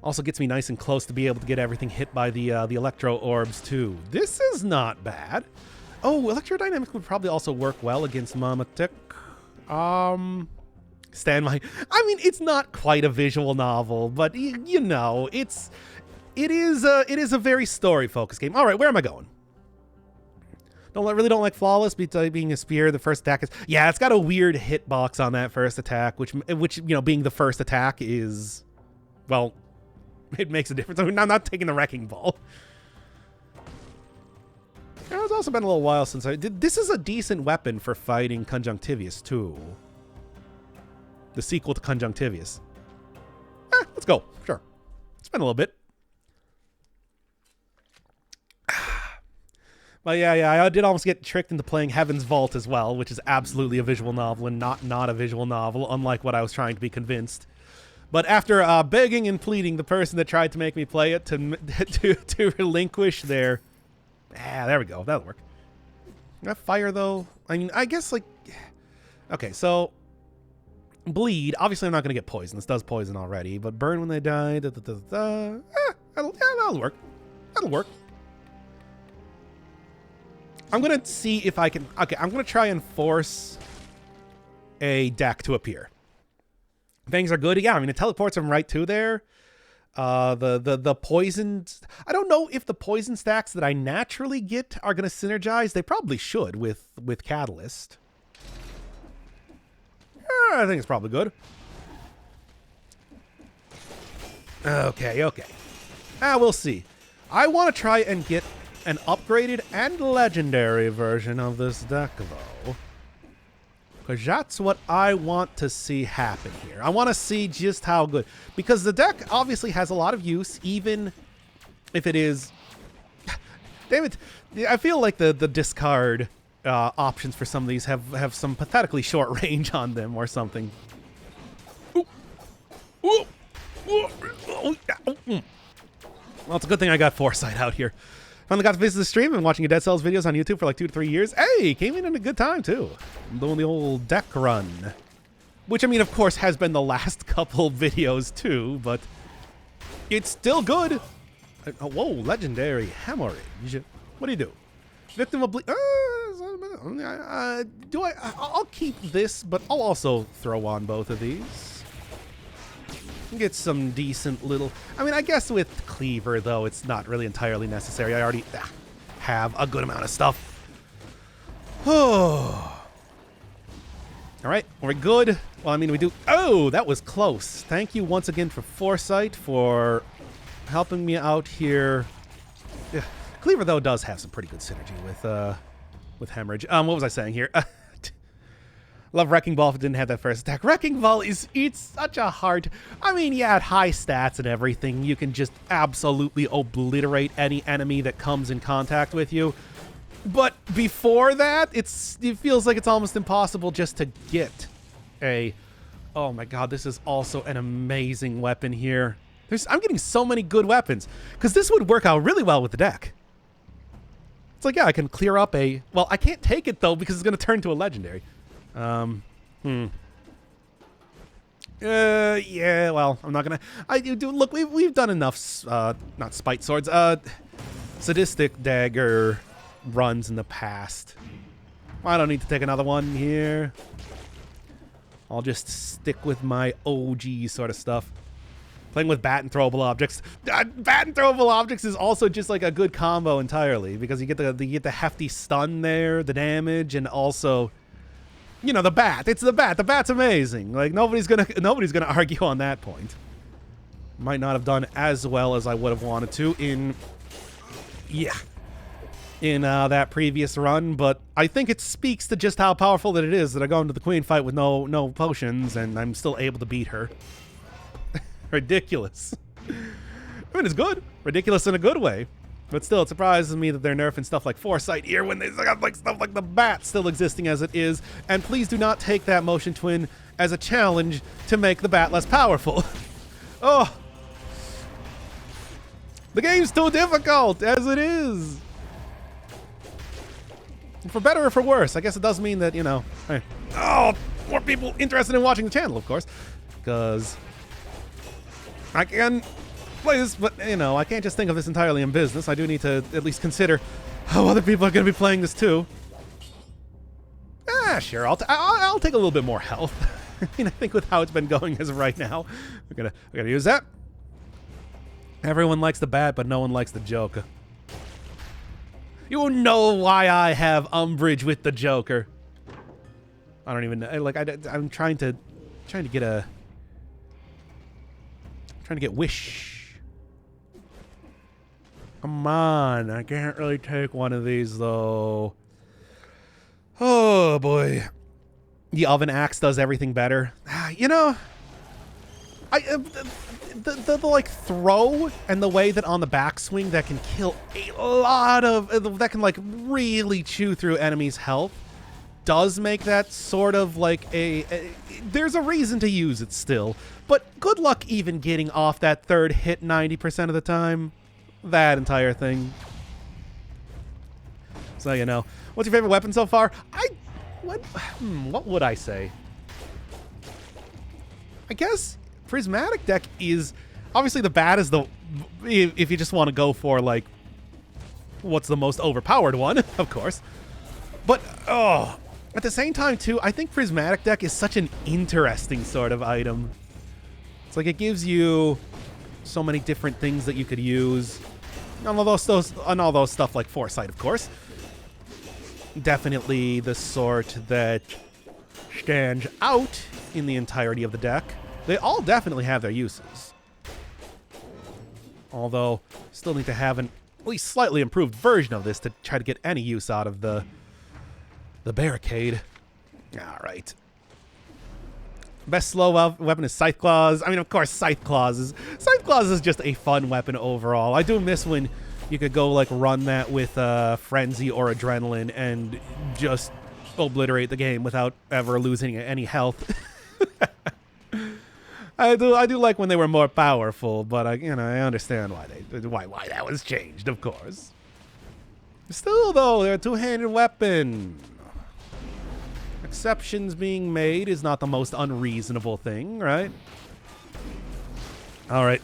Also gets me nice and close to be able to get everything hit by the electro orbs, too. This is not bad. Oh, Electrodynamic would probably also work well against Mamatic. Stand my... I mean, it's not quite a visual novel, but it is a very story-focused game. All right, where am I going? Really don't like Flawless being a spear. The first attack is... Yeah, it's got a weird hitbox on that first attack, which being the first attack is... Well, it makes a difference. I mean, I'm not taking the Wrecking Ball. It's also been a little while since I did. This is a decent weapon for fighting Conjunctivius, too. The sequel to Conjunctivius. Let's go. Sure. It's been a little bit. But yeah, I did almost get tricked into playing Heaven's Vault as well, which is absolutely a visual novel and not a visual novel, unlike what I was trying to be convinced. But after begging and pleading the person that tried to make me play it to relinquish their... there we go. That'll work. That fire, though. I mean, I guess, like... Okay, so... Bleed. Obviously, I'm not going to get poison. This does poison already. But burn when they die. That'll work. That'll work. I'm going to see if I can... Okay, I'm going to try and force a deck to appear. Things are good. Yeah, I mean, it teleports them right to there. The poison... I don't know if the poison stacks that I naturally get are going to synergize. They probably should with Catalyst. I think it's probably good. Okay. We'll see. I want to try and get an upgraded and legendary version of this deck, though. Because that's what I want to see happen here. I want to see just how good... Because the deck obviously has a lot of use, even if it is... Damn it. I feel like the discard options for some of these have some pathetically short range on them or something. Well, it's a good thing I got Foresight out here. Finally got to visit the stream. I've been watching Dead Cells videos on YouTube for like 2 to 3 years. Hey, came in a good time, too. I'm doing the old deck run. Which, I mean, of course, has been the last couple videos, too. But it's still good. Whoa, legendary hemorrhage. What do you do? Victim of bleed. I'll keep this, but I'll also throw on both of these. Get some decent little... I mean, I guess with Cleaver, though, it's not really entirely necessary. I already... have a good amount of stuff. Oh. All right, we're good. Well, I mean, we do... Oh, that was close. Thank you once again for Foresight, for helping me out here. Yeah. Cleaver, though, does have some pretty good synergy with Hemorrhage. What was I saying here? Love Wrecking Ball if it didn't have that first attack. Wrecking Ball it's such a hard... I mean, yeah, at high stats and everything, you can just absolutely obliterate any enemy that comes in contact with you. But before that, it feels like it's almost impossible just to get a... Oh my god, this is also an amazing weapon here. I'm getting so many good weapons, because this would work out really well with the deck. It's like, yeah, I can clear up a... Well, I can't take it, though, because it's going to turn to a legendary. Yeah, well, I'm not going to... Look, we've done enough, not spite swords, sadistic dagger runs in the past. I don't need to take another one here. I'll just stick with my OG sort of stuff. Playing with bat and throwable objects. Bat and throwable objects is also just like a good combo entirely, because you get the hefty stun there, the damage, and also, you know, the bat. It's the bat. The bat's amazing. Like nobody's gonna argue on that point. Might not have done as well as I would have wanted to in that previous run, but I think it speaks to just how powerful that it is that I go into the queen fight with no potions and I'm still able to beat her. Ridiculous. I mean, it's good. Ridiculous in a good way. But still, it surprises me that they're nerfing stuff like Foresight here when they got like stuff like the bat still existing as it is. And please do not take that motion twin as a challenge to make the bat less powerful. Oh. The game's too difficult as it is. And for better or for worse, I guess it does mean that, you know, hey, oh, more people interested in watching the channel, of course. Because I can play this, but, you know, I can't just think of this entirely in business. I do need to at least consider how other people are going to be playing this too. Ah, sure, I'll take a little bit more health. I mean, I think with how it's been going as of right now, we're gonna use that. Everyone likes the bat, but no one likes the Joker. You know why I have umbrage with the Joker. I don't even know. Like, I'm trying to get wish. Come on, I can't really take one of these though. Oh boy, the oven axe does everything better. You know, the like throw and the way that on the backswing that can kill a lot of that can like really chew through enemies' health does make that sort of like there's a reason to use it still, but good luck even getting off that third hit 90% of the time. That entire thing. So, you know, what's your favorite weapon so far? What would I say? I guess Prismatic Deck is obviously the bat is the, if you just want to go for like what's the most overpowered one, of course. But at the same time too, I think Prismatic Deck is such an interesting sort of item. It's like it gives you so many different things that you could use. And all those stuff like Foresight, of course. Definitely the sort that stands out in the entirety of the deck. They all definitely have their uses. Although, still need to have an at least slightly improved version of this to try to get any use out of the barricade. Alright. Best slow weapon is Scythe Claws. I mean, of course, Scythe Claws is just a fun weapon overall. I do miss when you could go, like, run that with Frenzy or Adrenaline and just obliterate the game without ever losing any health. I do like when they were more powerful, but I understand why that was changed, of course. Still, though, they're a two-handed weapon. Exceptions being made is not the most unreasonable thing, right? All right.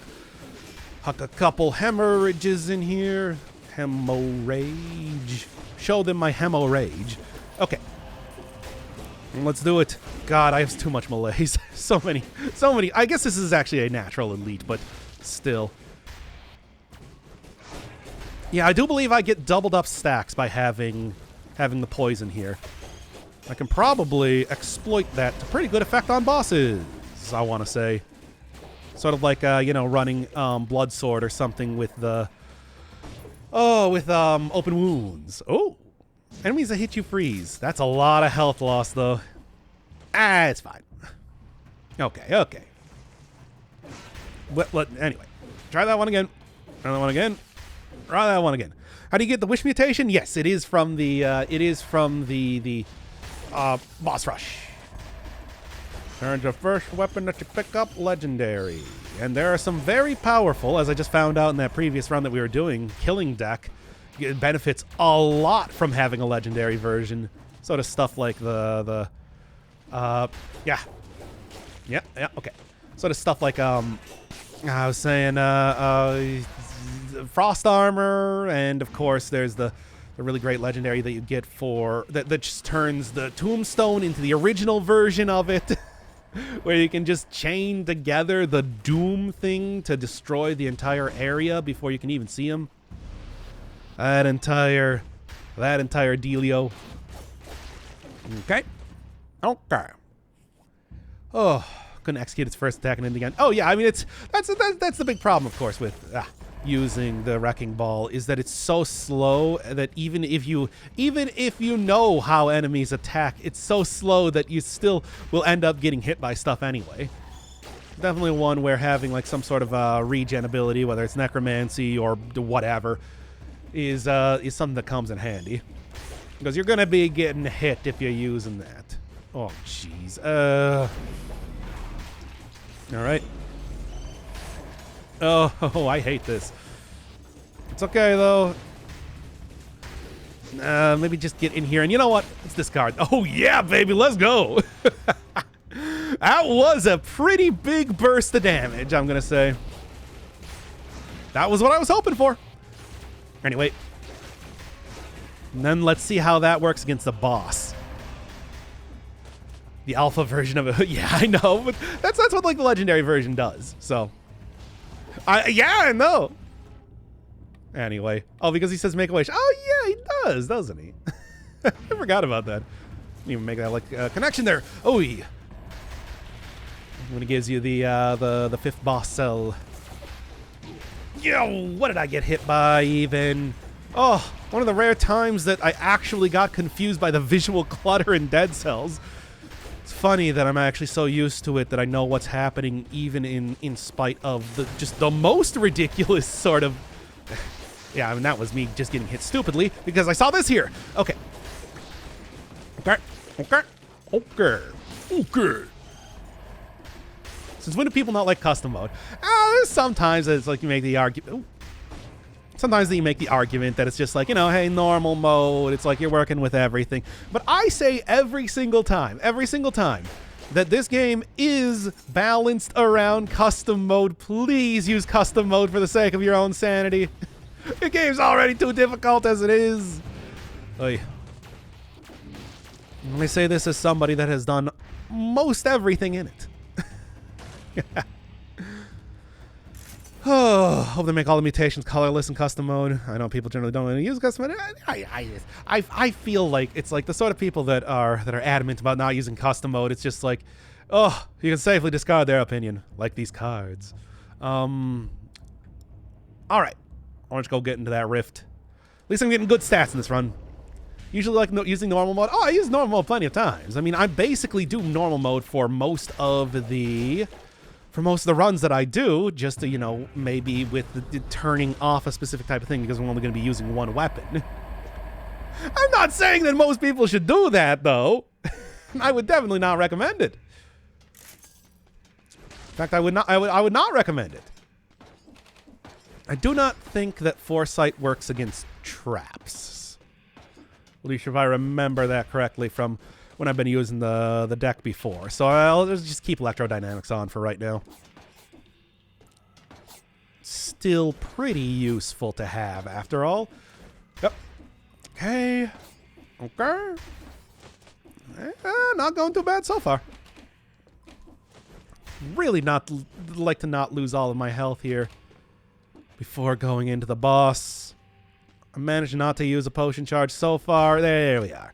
Huck a couple hemorrhages in here. Hemorrhage. Show them my hemorrhage. Okay. Let's do it. God, I have too much malaise. So many. I guess this is actually a natural elite, but still. Yeah, I do believe I get doubled up stacks by having the poison here. I can probably exploit that to pretty good effect on bosses, I want to say. Sort of like, you know, running Blood Sword or something with the... Oh, with open wounds. Oh, enemies that hit you freeze. That's a lot of health loss, though. Ah, it's fine. Okay, okay. Anyway, try that one again. Try that one again. Try that one again. How do you get the wish mutation? Yes, it is from the boss rush. Turn to first weapon that you pick up, legendary. And there are some very powerful, as I just found out in that previous run that we were doing, killing deck. It benefits a lot from having a legendary version. Sort of stuff like yeah, okay. Sort of stuff like, I was saying, frost armor, and of course there's the really great legendary that you get for, that just turns the tombstone into the original version of it. Where you can just chain together the doom thing to destroy the entire area before you can even see him. That entire dealio. Okay. Okay. Oh, couldn't execute its first attack and then again. Oh yeah, I mean that's the big problem, of course, with using the Wrecking Ball, is that it's so slow that even if you know how enemies attack, it's so slow that you still will end up getting hit by stuff anyway. Definitely one where having like some sort of regen ability, whether it's necromancy or whatever, is something that comes in handy, because you're gonna be getting hit if you're using that. Oh jeez. All right. Oh, I hate this. It's okay, though. Maybe just get in here. And you know what? Let's discard. Oh, yeah, baby. Let's go. That was a pretty big burst of damage, I'm going to say. That was what I was hoping for. Anyway. And then let's see how that works against the boss. The alpha version of it. Yeah, I know. But that's what, like, the legendary version does. So... yeah, I know. Anyway. Oh, because he says make a wish. Oh, yeah, he does, doesn't he? I forgot about that. Didn't even make that, like, connection there. Oh, yeah. When it gives you the fifth boss cell. Yo, what did I get hit by, even? Oh, one of the rare times that I actually got confused by the visual clutter in Dead Cells. Funny that I'm actually so used to it that I know what's happening, even in spite of just the most ridiculous sort of... Yeah, I mean, that was me just getting hit stupidly because I saw this here. Okay. Okay. Okay. Okay. Okay. Since when do people not like custom mode? Sometimes it's like you make the argument... Sometimes you make the argument that it's just like, you know, hey, normal mode, it's like you're working with everything. But I say every single time, that this game is balanced around custom mode. Please use custom mode for the sake of your own sanity. The game's already too difficult as it is. Oy. Let me say this as somebody that has done most everything in it. Oh, hope they make all the mutations colorless in custom mode. I know people generally don't want to use custom mode. I feel like it's like the sort of people that are adamant about not using custom mode. It's just like, oh, you can safely discard their opinion, like these cards. All right, why don't you go get into that rift? At least I'm getting good stats in this run. Usually like using normal mode. Oh, I use normal mode plenty of times. I mean, I basically do normal mode for most of the runs that I do, just to, you know, maybe with the turning off a specific type of thing because I'm only going to be using one weapon. I'm not saying that most people should do that, though. I would definitely not recommend it. In fact, I would not recommend it. I do not think that Foresight works against traps. At least if I remember that correctly from when I've been using the deck before. So I'll just keep electrodynamics on for right now. Still pretty useful to have after all. Yep. Okay. Okay. Not going too bad so far. Really like to not lose all of my health here before going into the boss. I managed not to use a potion charge so far. There we are.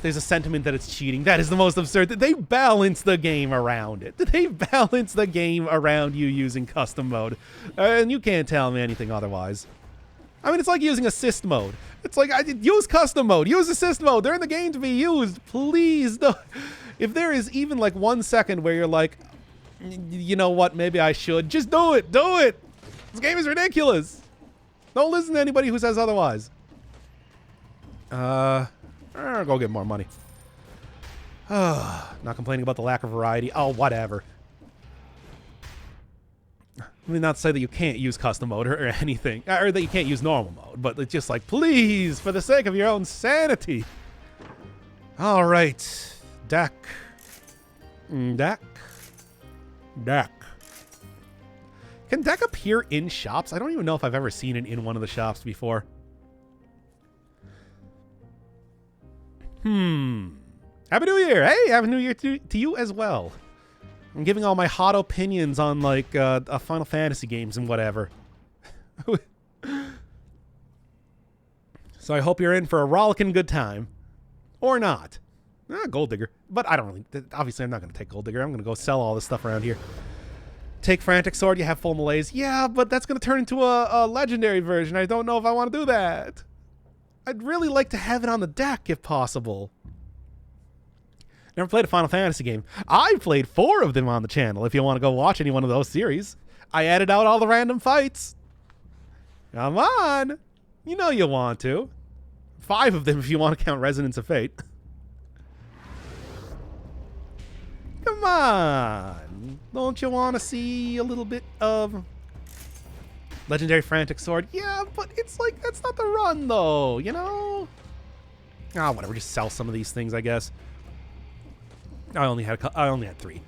There's a sentiment that it's cheating. That is the most absurd. They balance the game around it. They balance the game around you using custom mode. And you can't tell me anything otherwise. I mean, it's like using assist mode. It's like, use custom mode. Use assist mode. They're in the game to be used. Please don't. If there is even like 1 second where you're like, you know what, maybe I should. Just do it. Do it. This game is ridiculous. Don't listen to anybody who says otherwise. Go get more money. Not complaining about the lack of variety. Oh, whatever. I mean, not to say that you can't use custom mode or anything, or that you can't use normal mode, but it's just like, please, for the sake of your own sanity. All right. Deck. Deck. Deck. Can deck appear in shops? I don't even know if I've ever seen it in one of the shops before. Happy New Year. Hey, Happy New Year to you as well. I'm giving all my hot opinions on, like, Final Fantasy games and whatever. So I hope you're in for a rollicking good time. Or not. Gold Digger. But I don't really... Obviously, I'm not going to take Gold Digger. I'm going to go sell all this stuff around here. Take Frantic Sword. You have full malaise. Yeah, but that's going to turn into a legendary version. I don't know if I want to do that. I'd really like to have it on the deck, if possible. Never played a Final Fantasy game. I played 4 of them on the channel, if you want to go watch any one of those series. I added out all the random fights. Come on. You know you want to. 5 of them if you want to count Resonance of Fate. Come on. Don't you want to see a little bit of... Legendary Frantic Sword? Yeah, but it's like, that's not the run, though, you know? Whatever, just sell some of these things, I guess. I only had 3.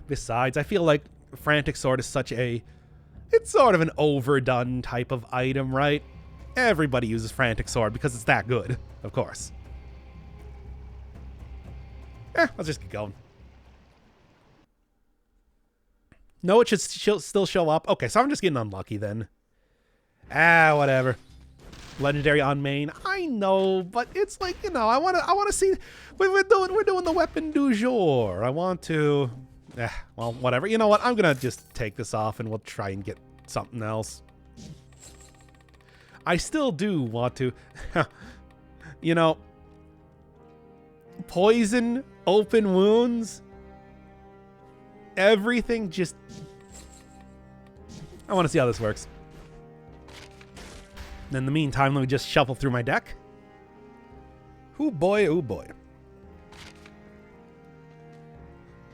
Besides, I feel like Frantic Sword is such a... It's sort of an overdone type of item, right? Everybody uses Frantic Sword because it's that good, of course. Let's just get going. No, it should still show up. Okay, so I'm just getting unlucky then. Whatever. Legendary on main. I know, but it's like, you know, I want to see. We're doing the weapon du jour. I want to. Well, whatever. You know what? I'm gonna just take this off, and we'll try and get something else. I still do want to. You know, poison, open wounds. Everything just... I want to see how this works. In the meantime, let me just shuffle through my deck. Oh boy, oh boy.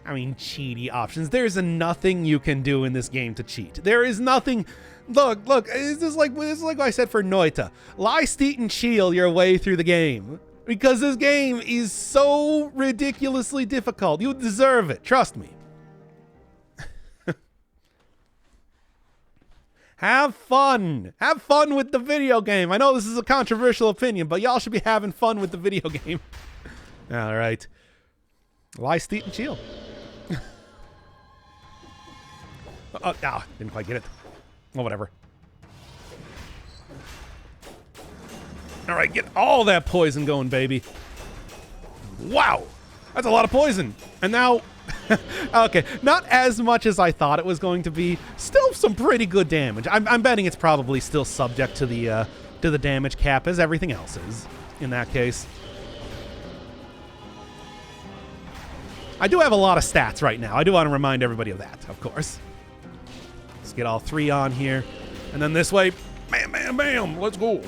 I mean, cheaty options. There's nothing you can do in this game to cheat. There is nothing... Look, this is like what I said for Noita. Lie, steat, and chill your way through the game. Because this game is so ridiculously difficult. You deserve it. Trust me. Have fun. Have fun with the video game. I know this is a controversial opinion, but y'all should be having fun with the video game. All right. Lie, steat, and chill. Didn't quite get it. Well, whatever. All right, get all that poison going, baby. Wow. That's a lot of poison. And now... Okay, not as much as I thought it was going to be. Still some pretty good damage. I'm betting it's probably still subject to the damage cap as everything else is in that case. I do have a lot of stats right now. I do want to remind everybody of that, of course. Let's get all 3 on here. And then this way, bam, bam, bam. Let's go.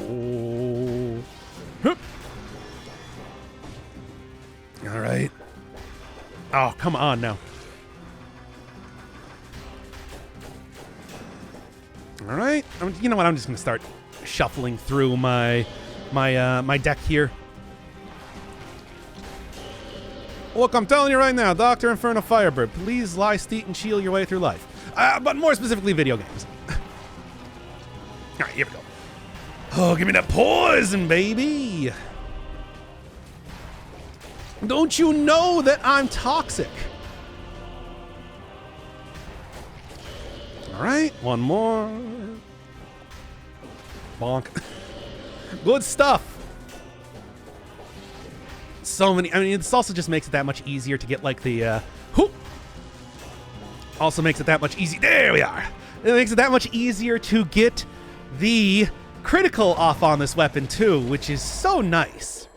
All right. Oh, come on now. All right. You know what? I'm just going to start shuffling through my deck here. Look, I'm telling you right now, Dr. Inferno Firebird, please lie, steat, and chill your way through life. But more specifically, video games. All right, here we go. Oh, give me that poison, baby. Don't you know that I'm toxic? right, one more. Bonk. Good stuff. So many. I mean, this also just makes it that much easier to get like the whoop. Also makes it that much easy. There we are. It makes it that much easier to get the critical off on this weapon too, which is so nice.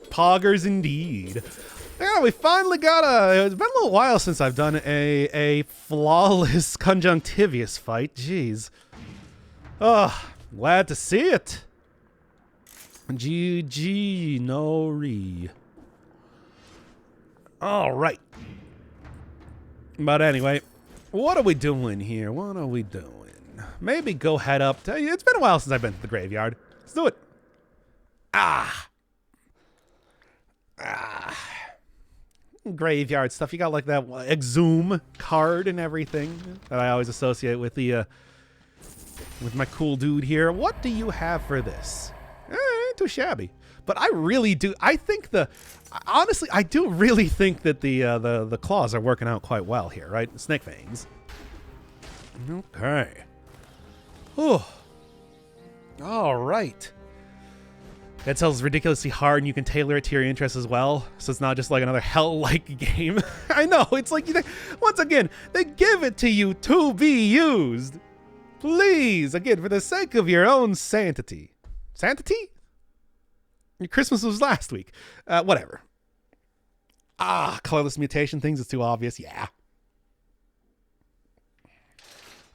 Poggers indeed. Yeah, we finally got it's been a little while since I've done a flawless Conjunctivius fight. Jeez. Oh, glad to see it. GG, no re. All right. But anyway, what are we doing here? What are we doing? Maybe go head up to... It's been a while since I've been to the graveyard. Let's do it. Graveyard stuff. You got like that Exhume card and everything that I always associate with the with my cool dude here. What do you have for this? Ain't too shabby. But I really do. I think honestly, I do really think that the claws are working out quite well here, right? Snake fangs. Okay. Oh. All right. That sells ridiculously hard, and you can tailor it to your interests as well. So it's not just like another hell-like game. I know. It's like, once again, they give it to you to be used. Please, again, for the sake of your own sanity. Sanity? Your Christmas was last week. Whatever. Colorless mutation things. It's too obvious. Yeah.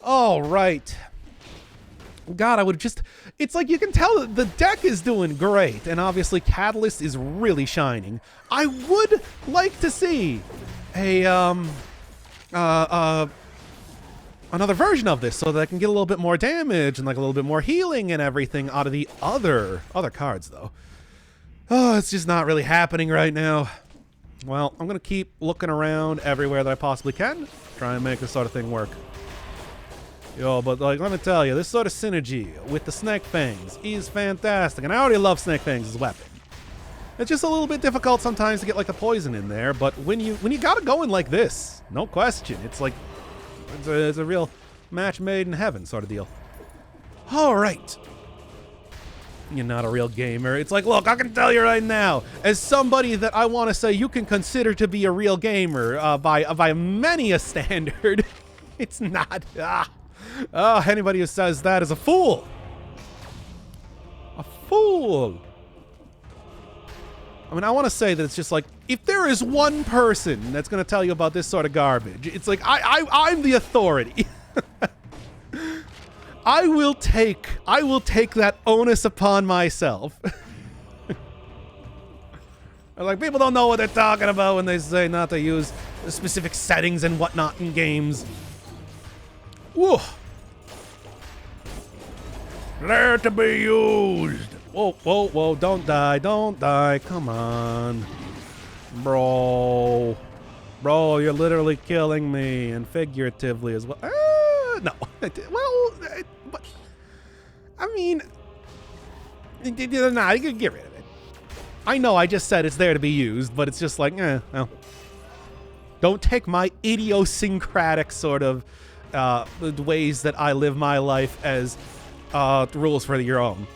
All right. God, I would just... It's like you can tell that the deck is doing great, and obviously Catalyst is really shining. I would like to see another version of this so that I can get a little bit more damage and like a little bit more healing and everything out of the other cards, though. Oh, it's just not really happening right now. Well, I'm going to keep looking around everywhere that I possibly can, try and make this sort of thing work. Yo, but like, let me tell you, this sort of synergy with the Snake Fangs is fantastic, and I already love Snake Fangs as a weapon. It's just a little bit difficult sometimes to get like the poison in there, but when you got it going like this, no question, it's like it's a real match made in heaven sort of deal. All right. You're not a real gamer. It's like, look, I can tell you right now, as somebody that I want to say you can consider to be a real gamer by many a standard, it's not. Anybody who says that is a fool. A fool. I mean, I want to say that it's just like, if there is one person that's going to tell you about this sort of garbage, it's like, I'm the authority. I will take that onus upon myself. Like, people don't know what they're talking about when they say not to use specific settings and whatnot in games. Whoa. There to be used. Whoa, whoa, whoa, don't die, come on. Bro, you're literally killing me, and figuratively as well. No, well, but, I mean, nah, you can get rid of it. I know I just said it's there to be used, but it's just like, well. Don't take my idiosyncratic sort of ways that I live my life as rules for your own.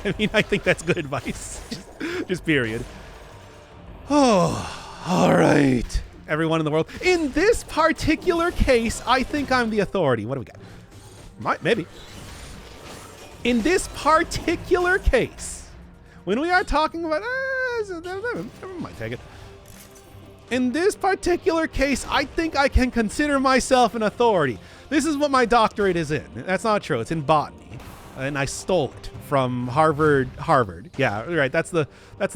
I mean, I think that's good advice. Just period. Oh, all right. Everyone in the world. In this particular case, I think I'm the authority. What do we got? Maybe. In this particular case, when we are talking about... I might take it. In this particular case, I think I can consider myself an authority. This is what my doctorate is in. That's not true. It's in botany. And I stole it from Harvard. Yeah, right. That's the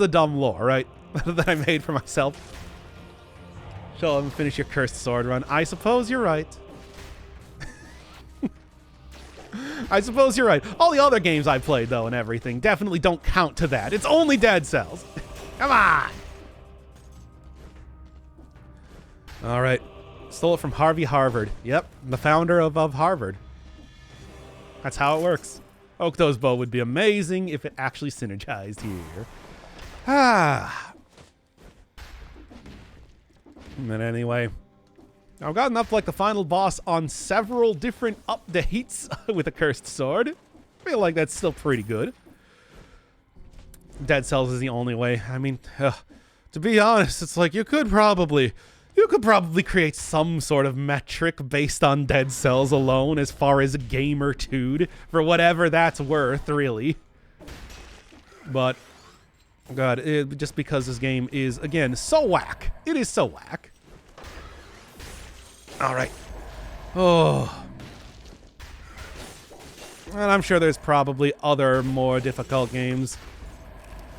dumb lore, right? that I made for myself. So let me finish your cursed sword run. I suppose you're right. I suppose you're right. All the other games I played, though, and everything, definitely don't count to that. It's only Dead Cells. Come on! All right. Stole it from Harvard. Yep, the founder of Harvard. That's how it works. Okto's bow would be amazing if it actually synergized here. But anyway. I've gotten up like the final boss on several different updates with a cursed sword. I feel like that's still pretty good. Dead Cells is the only way. I mean, to be honest, it's like you could probably create some sort of metric based on Dead Cells alone as far as a gamertude, for whatever that's worth, really. But, God, just because this game is, again, so whack. It is so whack. All right. Oh. And I'm sure there's probably other more difficult games.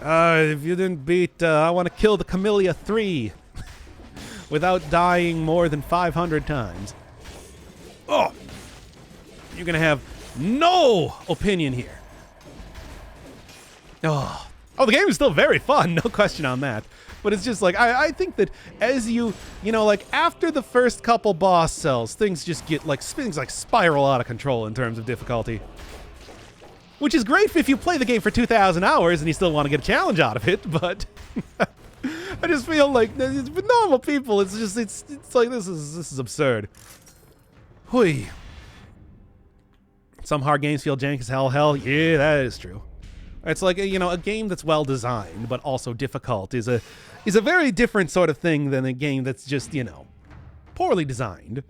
If you didn't beat, I Want to Kill the Camellia 3 without dying more than 500 times. Oh. You're going to have no opinion here. Oh, the game is still very fun, no question on that. But it's just like, I think that as you know, like after the first couple boss cells, things just get like, things like spiral out of control in terms of difficulty. Which is great if you play the game for 2,000 hours and you still want to get a challenge out of it, but I just feel like with normal people, it's just, it's like, this is absurd. Hui. Some hard games feel jank as hell. Yeah, that is true. It's like, you know, a game that's well designed but also difficult is a very different sort of thing than a game that's just, you know, poorly designed.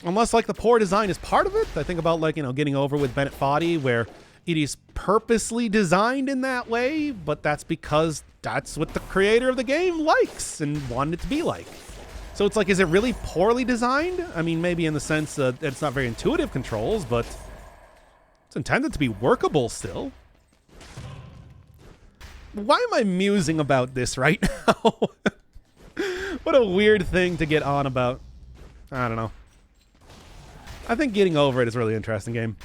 Unless, like, the poor design is part of it. I think about, like, you know, Getting Over with Bennett Foddy, where it is purposely designed in that way, but that's because that's what the creator of the game likes and wanted it to be like. So it's like, is it really poorly designed? I mean, maybe in the sense that it's not very intuitive controls, but it's intended to be workable still. Why am I musing about this right now? What a weird thing to get on about. I don't know. I think Getting Over It is a really interesting game.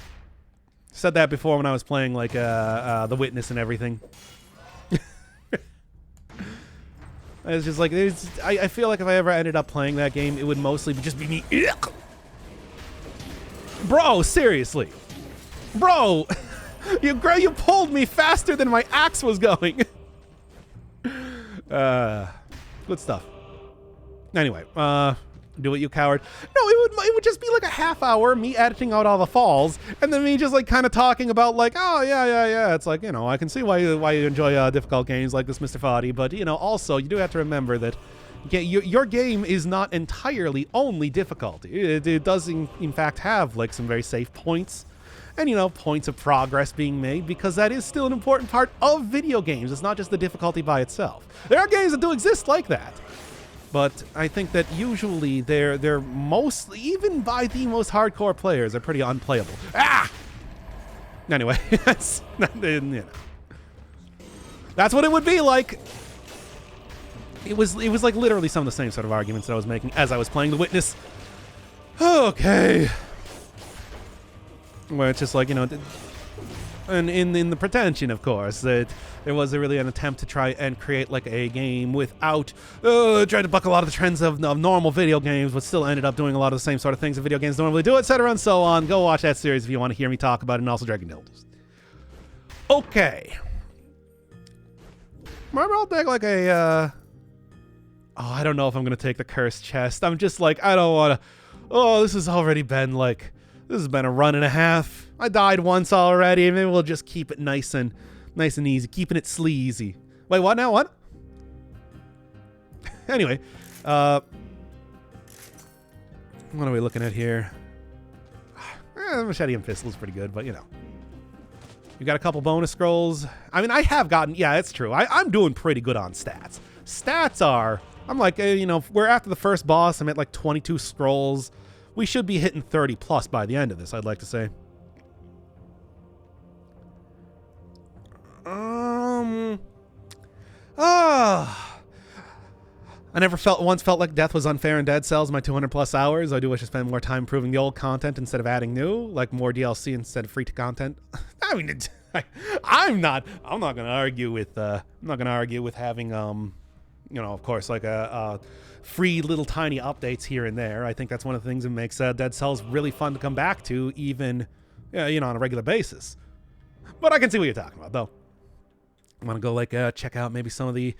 Said that before when I was playing, like, The Witness and everything. It's just like, I feel like if I ever ended up playing that game, it would mostly just be me. Bro, seriously. Bro, you pulled me faster than my axe was going. Good stuff. Anyway, do it, you coward. No, it would just be like a half hour, me editing out all the falls, and then me just like kind of talking about like, oh yeah. It's like, you know, I can see why you enjoy difficult games like this, Mr. Foddy, but you know, also you do have to remember that your game is not entirely only difficulty. It does in fact have like some very safe points, and you know, points of progress being made, because that is still an important part of video games. It's not just the difficulty by itself. There are games that do exist like that. But I think that usually they're mostly, even by the most hardcore players, they're pretty unplayable. Ah! Anyway, that's, you know. That's what it would be like. It was like literally some of the same sort of arguments that I was making as I was playing The Witness. Okay. Where it's just like, you know, and in the pretension, of course, that there was really an attempt to try and create like a game without trying to buck a lot of the trends of normal video games, but still ended up doing a lot of the same sort of things that video games normally do, etc. and so on. Go watch that series if you want to hear me talk about it, and also Dragon Dildos. Okay. Remember, I'll take like a I don't know if I'm gonna take the cursed chest. I'm just like, I don't want to. This has already been like, this has been a run and a half. I died once already. Maybe we'll just keep it nice and easy, keeping it sleazy. Wait, what now? What? Anyway, what are we looking at here? Machete and Pistol is pretty good, but you know. You got a couple bonus scrolls. I mean, I have gotten, yeah, it's true. I'm doing pretty good on stats. Stats are, I'm like, you know, we're after the first boss. I'm at like 22 scrolls. We should be hitting 30 plus by the end of this, I'd like to say. I never once felt like death was unfair in Dead Cells in my 200 plus hours. I do wish to spend more time improving the old content instead of adding new, like more DLC instead of free to content. I mean, I'm not gonna argue with having you know, of course, like a free little tiny updates here and there. I think that's one of the things that makes Dead Cells really fun to come back to, even you know, on a regular basis. But I can see what you're talking about, though. I want to go like check out maybe some of the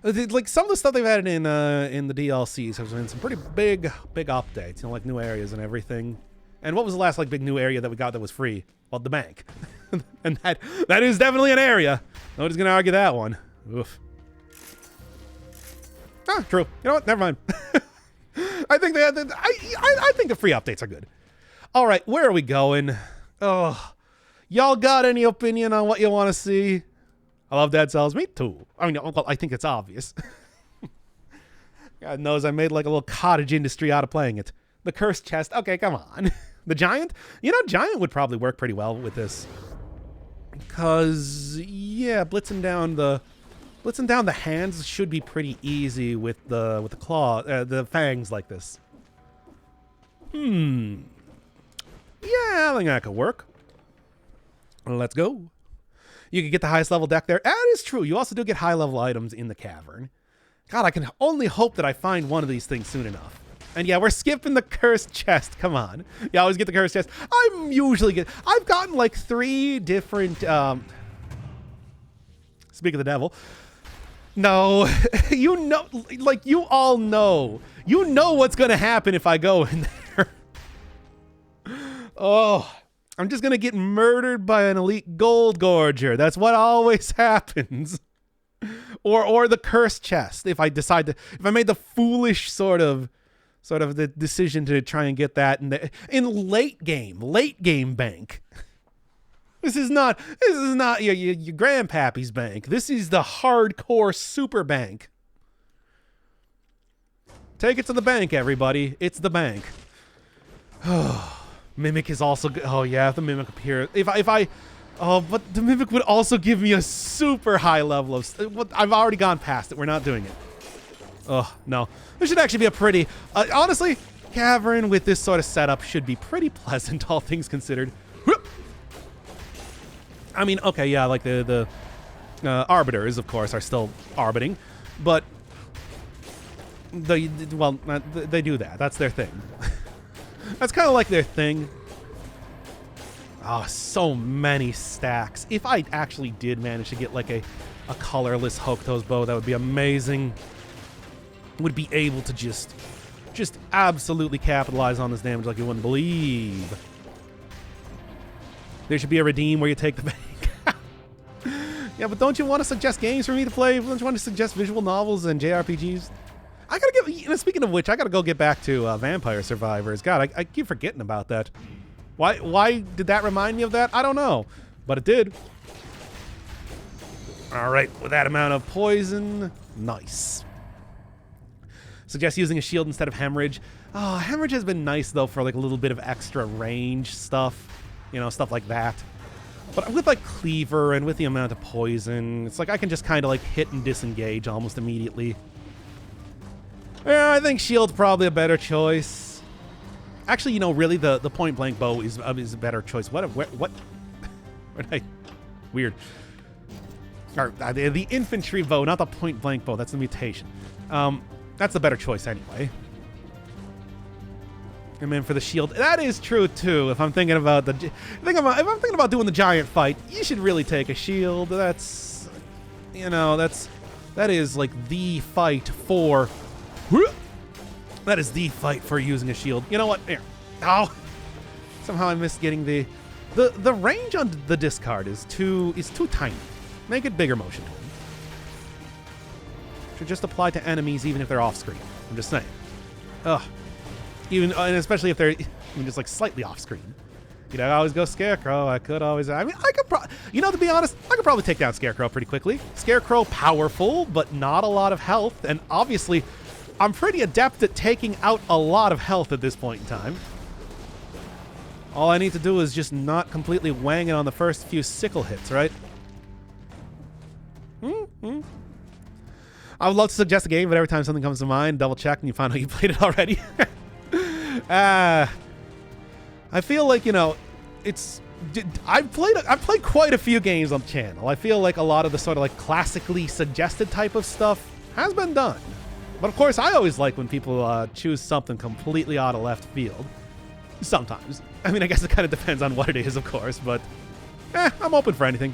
Like some of the stuff they've added in the DLCs has been some pretty big updates, you know, like new areas and everything. And what was the last like big new area that we got that was free? Well, the bank. And that is definitely an area. Nobody's gonna argue that one. Oof. Ah, true. You know what? Never mind. I think I think the free updates are good. All right, where are we going? Oh, y'all got any opinion on what you want to see? I love Dead Cells. Me too. I mean, well, I think it's obvious. God knows I made like a little cottage industry out of playing it. The cursed chest. Okay, come on. The giant? You know, giant would probably work pretty well with this. Because, yeah, blitzing down the hands should be pretty easy with the claw, the fangs like this. Yeah, I think that could work. Let's go. You can get the highest level deck there. That is true. You also do get high level items in the cavern. God, I can only hope that I find one of these things soon enough. And yeah, we're skipping the cursed chest. Come on. You always get the cursed chest. I've gotten like 3 different, speak of the devil. No, you know, like you all know. You know what's going to happen if I go in there. Oh, I'm just going to get murdered by an elite gold gorger. That's what always happens. Or the cursed chest. If I made the foolish sort of the decision to try and get that in late game bank. This is not your grandpappy's bank. This is the hardcore super bank. Take it to the bank, everybody. It's the bank. Mimic is also good. Oh yeah, if the mimic appears, but the mimic would also give me a super high level of. I've already gone past it. We're not doing it. Oh no, this should actually be a pretty. Honestly, Cavern with this sort of setup should be pretty pleasant, all things considered. I mean, okay, yeah, like the arbiters, of course, are still arbiting, but they do that. That's their thing. That's kind of like their thing. Oh, so many stacks. If I actually did manage to get like a colorless Hokuto's bow, that would be amazing. Would be able to just absolutely capitalize on this damage like you wouldn't believe. There should be a redeem where you take the bank. Yeah, but don't you want to suggest games for me to play? Don't you want to suggest visual novels and JRPGs? I gotta get. Speaking of which, I gotta go get back to Vampire Survivors. God, I keep forgetting about that. Why did that remind me of that? I don't know, but it did. All right, with that amount of poison, nice. Suggest using a shield instead of hemorrhage. Oh, hemorrhage has been nice though for like a little bit of extra range stuff, you know, stuff like that. But with like cleaver and with the amount of poison, it's like I can just kind of like hit and disengage almost immediately. Yeah, I think shield's probably a better choice. Actually, you know, really, the point blank bow is a better choice. What? Weird. Or the infantry bow, not the point blank bow. That's the mutation. That's the better choice anyway. And then for the shield, that is true too. If I'm thinking about if I'm thinking about doing the giant fight, you should really take a shield. That's, you know, that is like the fight for. That is the fight for using a shield. You know what? Here. Oh, somehow I missed getting the range on the discard is too tiny. Make it bigger, motion tool. Should just apply to enemies even if they're off screen. I'm just saying. Ugh. Even and especially if they're even just like slightly off screen. You know, I always go Scarecrow. I could always. I mean, I could. You know, to be honest, I could probably take down Scarecrow pretty quickly. Scarecrow powerful, but not a lot of health, and obviously, I'm pretty adept at taking out a lot of health at this point in time. All I need to do is just not completely wang it on the first few sickle hits, right? I would love to suggest a game, but every time something comes to mind, double check and you find out you played it already. I feel like, you know, I've played quite a few games on the channel. I feel like a lot of the sort of like classically suggested type of stuff has been done. But of course, I always like when people choose something completely out of left field. Sometimes. I mean, I guess it kind of depends on what it is, of course, but I'm open for anything.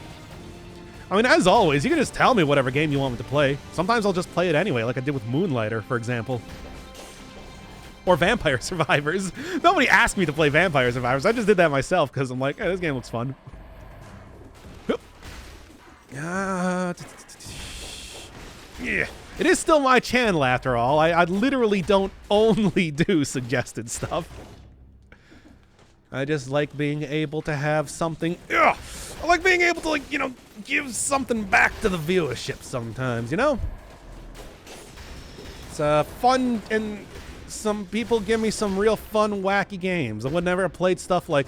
I mean, as always, you can just tell me whatever game you want me to play. Sometimes I'll just play it anyway, like I did with Moonlighter, for example. Or Vampire Survivors. Nobody asked me to play Vampire Survivors. I just did that myself because I'm like, hey, this game looks fun. Yeah. It is still my channel, after all. I literally don't only do suggested stuff. I just like being able to have something... I like being able to, like, you know, give something back to the viewership sometimes, you know? It's fun, and some people give me some real fun, wacky games. I would never have played stuff like...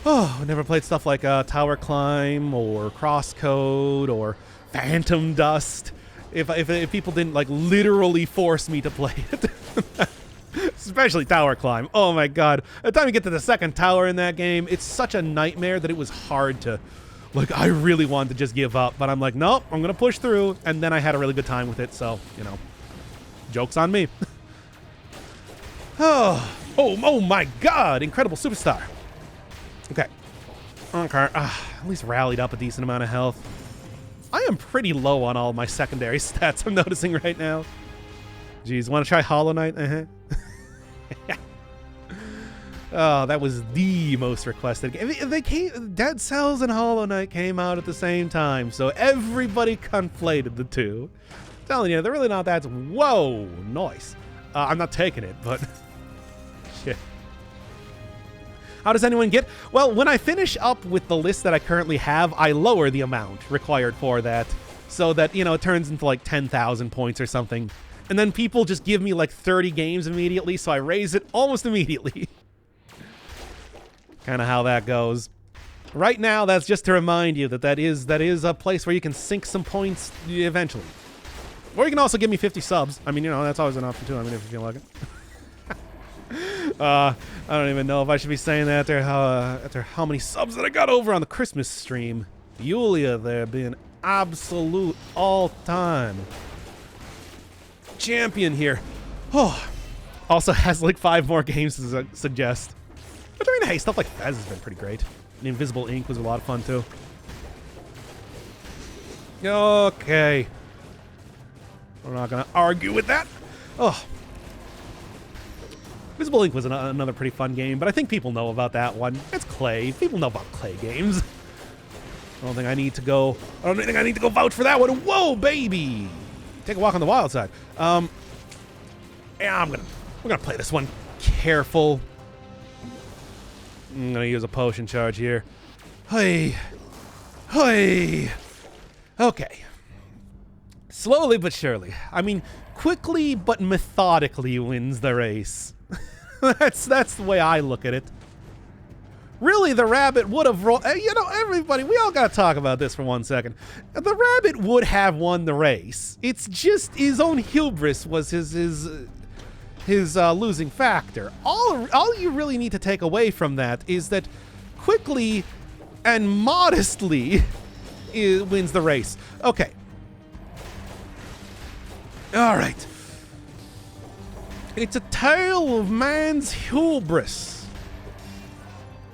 I never played stuff like Tower Climb, or Crosscode, or Phantom Dust. If people didn't, like, literally force me to play it. Especially Tower Climb. Oh my god. By the time you get to the second tower in that game, it's such a nightmare that it was hard to... Like, I really wanted to just give up, but I'm like, nope, I'm gonna push through, and then I had a really good time with it, so, you know. Joke's on me. Oh my god! Incredible Superstar. Okay. At least rallied up a decent amount of health. I am pretty low on all my secondary stats, I'm noticing right now. Jeez, want to try Hollow Knight? Oh, that was the most requested game. Dead Cells and Hollow Knight came out at the same time, so everybody conflated the two. I'm telling you, they're really not that... Whoa, nice. I'm not taking it, but... Shit. How does anyone get... Well, when I finish up with the list that I currently have, I lower the amount required for that, so that, you know, it turns into like 10,000 points or something. And then people just give me like 30 games immediately, so I raise it almost immediately. Kind of how that goes. Right now, that's just to remind you that that is a place where you can sink some points eventually. Or you can also give me 50 subs. I mean, you know, that's always an option too. I mean, if you feel like it. I don't even know if I should be saying that after how many subs that I got over on the Christmas stream. Yulia there being absolute all-time champion here. Oh, also has like 5 more games to suggest. But I mean, hey, stuff like Fez has been pretty great. The Invisible Ink was a lot of fun too. Okay. We're not gonna argue with that. Oh. Invisible Ink was another pretty fun game, but I think people know about that one. It's Clay. People know about Clay games. I don't think I need to go vouch for that one. Whoa, baby! Take a walk on the wild side. Yeah, we're gonna play this one careful. I'm gonna use a potion charge here. Hey. Okay. Slowly but surely. I mean, quickly but methodically wins the race. That's the way I look at it. Really, the rabbit would have rolled... You know, everybody, we all gotta talk about this for 1 second. The rabbit would have won the race. It's just his own hubris was his losing factor. All you really need to take away from that is that quickly and modestly wins the race. Okay. All right. It's a tale of man's hubris.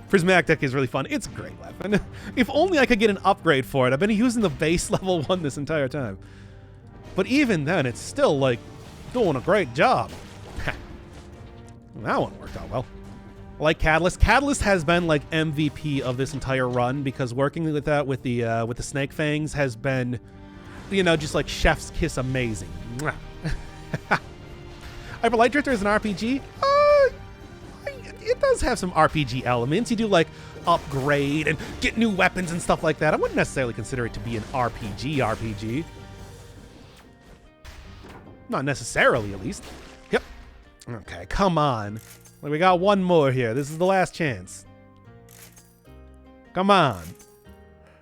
Prismatic Deck is really fun. It's a great weapon. If only I could get an upgrade for it. I've been using the base level 1 this entire time. But even then, it's still, like, doing a great job. That one worked out well. I like Catalyst. Catalyst has been, like, MVP of this entire run because working with that with the Snake Fangs has been, you know, just like chef's kiss amazing. Hyper Light Drifter is an RPG. It does have some RPG elements. You do like upgrade and get new weapons and stuff like that. I wouldn't necessarily consider it to be an RPG. Not necessarily, at least. Yep. Okay, come on. We got one more here. This is the last chance. Come on.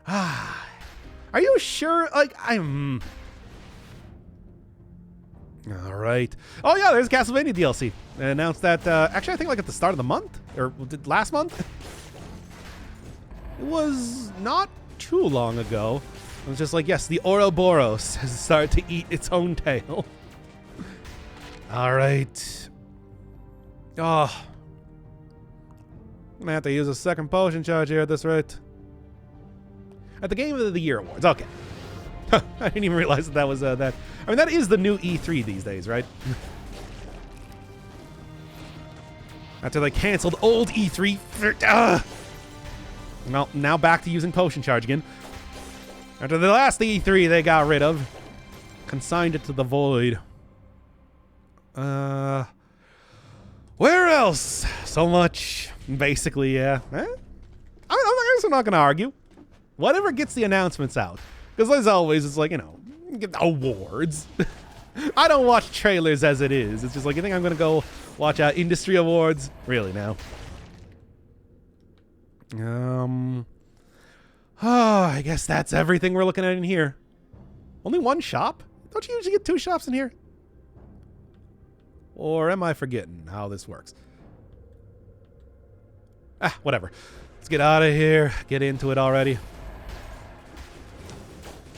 Are you sure? Like, I'm... All right. Oh, yeah, there's Castlevania DLC. They announced that, actually, I think like at the start of the month? Or last month? It was not too long ago. It was just like, yes, the Ouroboros has started to eat its own tail. All right. Oh. I'm gonna have to use a second potion charge here at this rate. At the Game of the Year Awards. Okay. I didn't even realize that was that. I mean, that is the new E3 these days, right? After they canceled old E3. Well, now back to using potion charge again. After the last E3 they got rid of. Consigned it to the void. Where else? So much. Basically, yeah. I guess I'm not going to argue. Whatever gets the announcements out. Because as always, it's like, you know, awards. I don't watch trailers as it is. It's just like, you think I'm going to go watch industry awards? Really now? I guess that's everything we're looking at in here. Only one shop? Don't you usually get 2 shops in here? Or am I forgetting how this works? Whatever. Let's get out of here. Get into it already.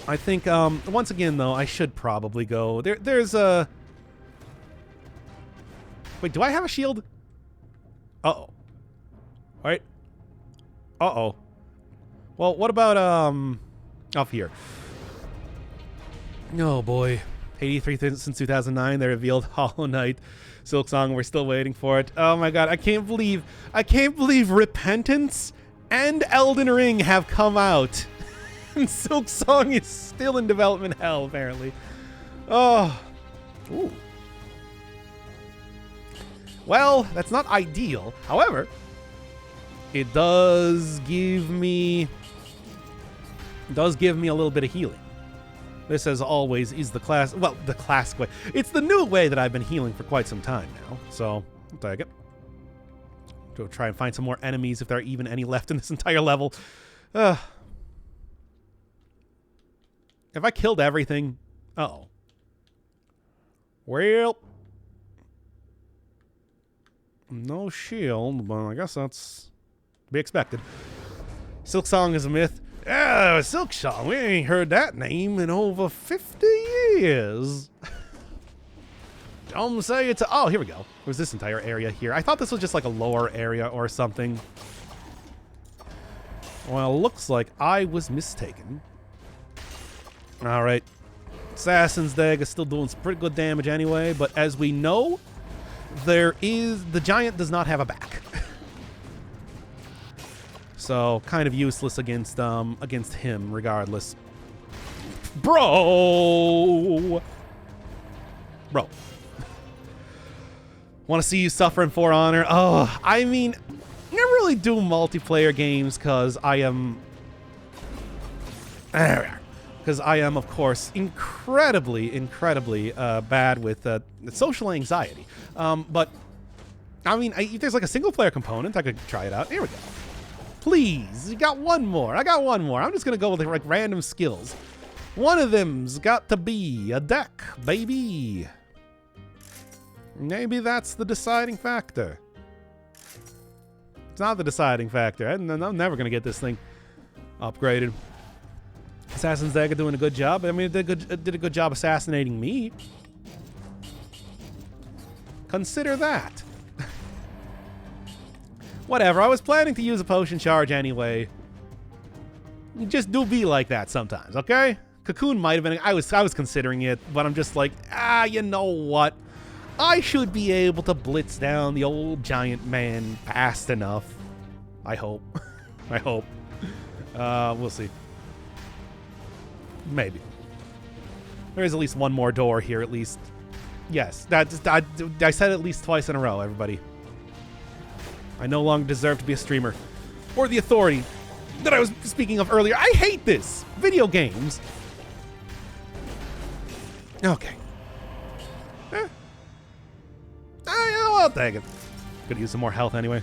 I think, once again, though, I should probably go. There's a... Wait, do I have a shield? Uh-oh. Alright. Uh-oh. Well, what about, up here? Oh, boy. 83 since 2009, they revealed Hollow Knight, Silksong. We're still waiting for it. Oh, my God. I can't believe Repentance and Elden Ring have come out. And Silksong is still in development hell, apparently. Oh. Ooh. Well, that's not ideal. However, it does give me a little bit of healing. This, as always, is the classic way. It's the new way that I've been healing for quite some time now. So, I'll take it. Go try and find some more enemies if there are even any left in this entire level. Have I killed everything? Uh-oh. Well. No shield, but I guess that's to be expected. Silksong is a myth. Yeah, Silksong. We ain't heard that name in over 50 years. Don't say it's... Oh, here we go. There's this entire area here. I thought this was just like a lower area or something. Well, looks like I was mistaken. All right. Assassin's Deck is still doing some pretty good damage anyway, but as we know, the giant does not have a back. So, kind of useless against him regardless. Bro. Want to see you suffer in For Honor? Oh, I mean, I never really do multiplayer games because I am, of course, incredibly bad with social anxiety. But, I mean, if there's like a single-player component, I could try it out. Here we go. Please, you got one more. I got one more. I'm just going to go with like random skills. One of them's got to be a deck, baby. Maybe that's the deciding factor. It's not the deciding factor. I'm never going to get this thing upgraded. Assassin's Deck are doing a good job. I mean, it did a good job assassinating me. Consider that. Whatever, I was planning to use a potion charge anyway. Just do be like that sometimes, okay? Cocoon might have been... I was considering it, but I'm just like, you know what? I should be able to blitz down the old giant man fast enough. I hope. I hope. We'll see. Maybe. There is at least one more door here, at least. Yes, I said at least twice in a row, everybody. I no longer deserve to be a streamer. Or the authority that I was speaking of earlier. I hate this! Video games. Okay. I'll take it. Could use some more health anyway.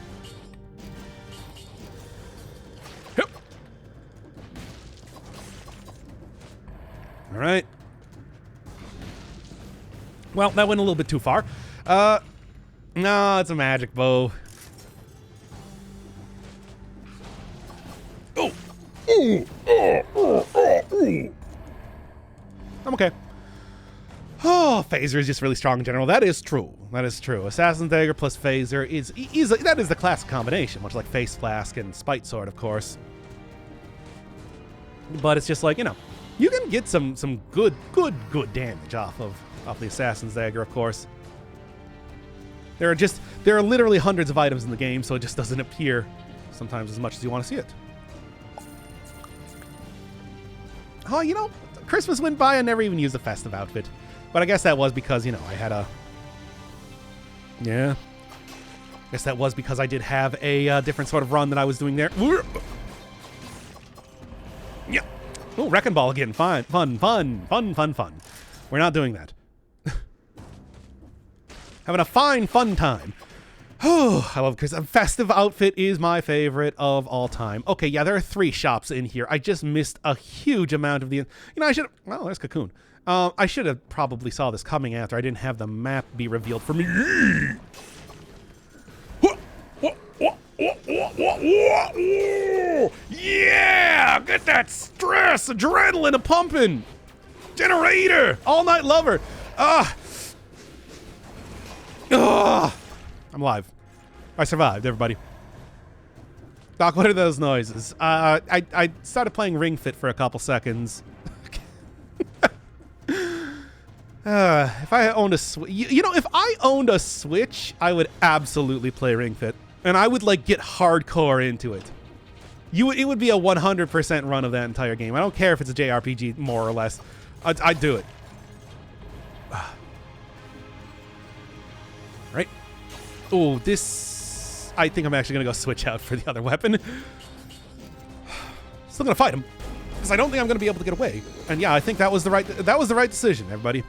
Alright. Well, that went a little bit too far. No, it's a magic bow. I'm okay. Oh, Phaser is just really strong in general. That is true. That is true. Assassin's Dagger plus Phaser is that is the classic combination, much like Face Flask and Spite Sword, of course. But it's just like, you know, You can get some good damage off the Assassin's Dagger, of course. There are literally hundreds of items in the game, so it just doesn't appear sometimes as much as you want to see it. Oh, you know, Christmas went by, I never even used the festive outfit. But I guess that was because, you know, I had a... Yeah. I guess that was because I did have a different sort of run that I was doing there. Yeah. Oh, Wrecking Ball again. Fun. We're not doing that. Having a fun time. Oh, I love Chris. A festive outfit is my favorite of all time. Okay, yeah, there are 3 shops in here. I just missed a huge amount of the... You know, I should have... Well, there's Cocoon. I should have probably saw this coming after I didn't have the map be revealed for me. Yeah! Get that stress, adrenaline a-pumping! Generator! All-night lover! I'm alive. I survived, everybody. Doc, what are those noises? I started playing Ring Fit for a couple seconds. If I owned a Switch... You know, if I owned a Switch, I would absolutely play Ring Fit. And I would, like, get hardcore into it. It would be a 100% run of that entire game. I don't care if it's a JRPG, more or less. I'd do it. Right? Oh, this... I think I'm actually going to go switch out for the other weapon. Still going to fight him. Because I don't think I'm going to be able to get away. And yeah, I think that was the right decision, everybody.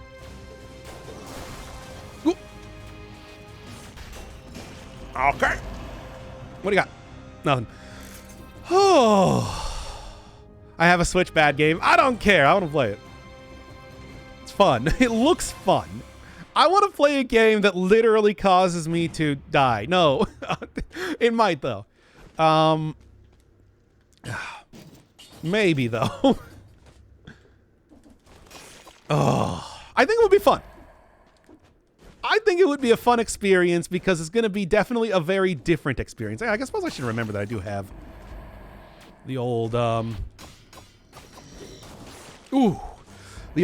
Ooh. Okay. What do you got? Nothing. Oh. I have a Switch bad game. I don't care. I want to play it. It's fun. It looks fun. I want to play a game that literally causes me to die. No. It might, though. Maybe, though. Oh. I think it would be fun. I think it would be a fun experience because it's going to be definitely a very different experience. I suppose I should remember that I do have the old, the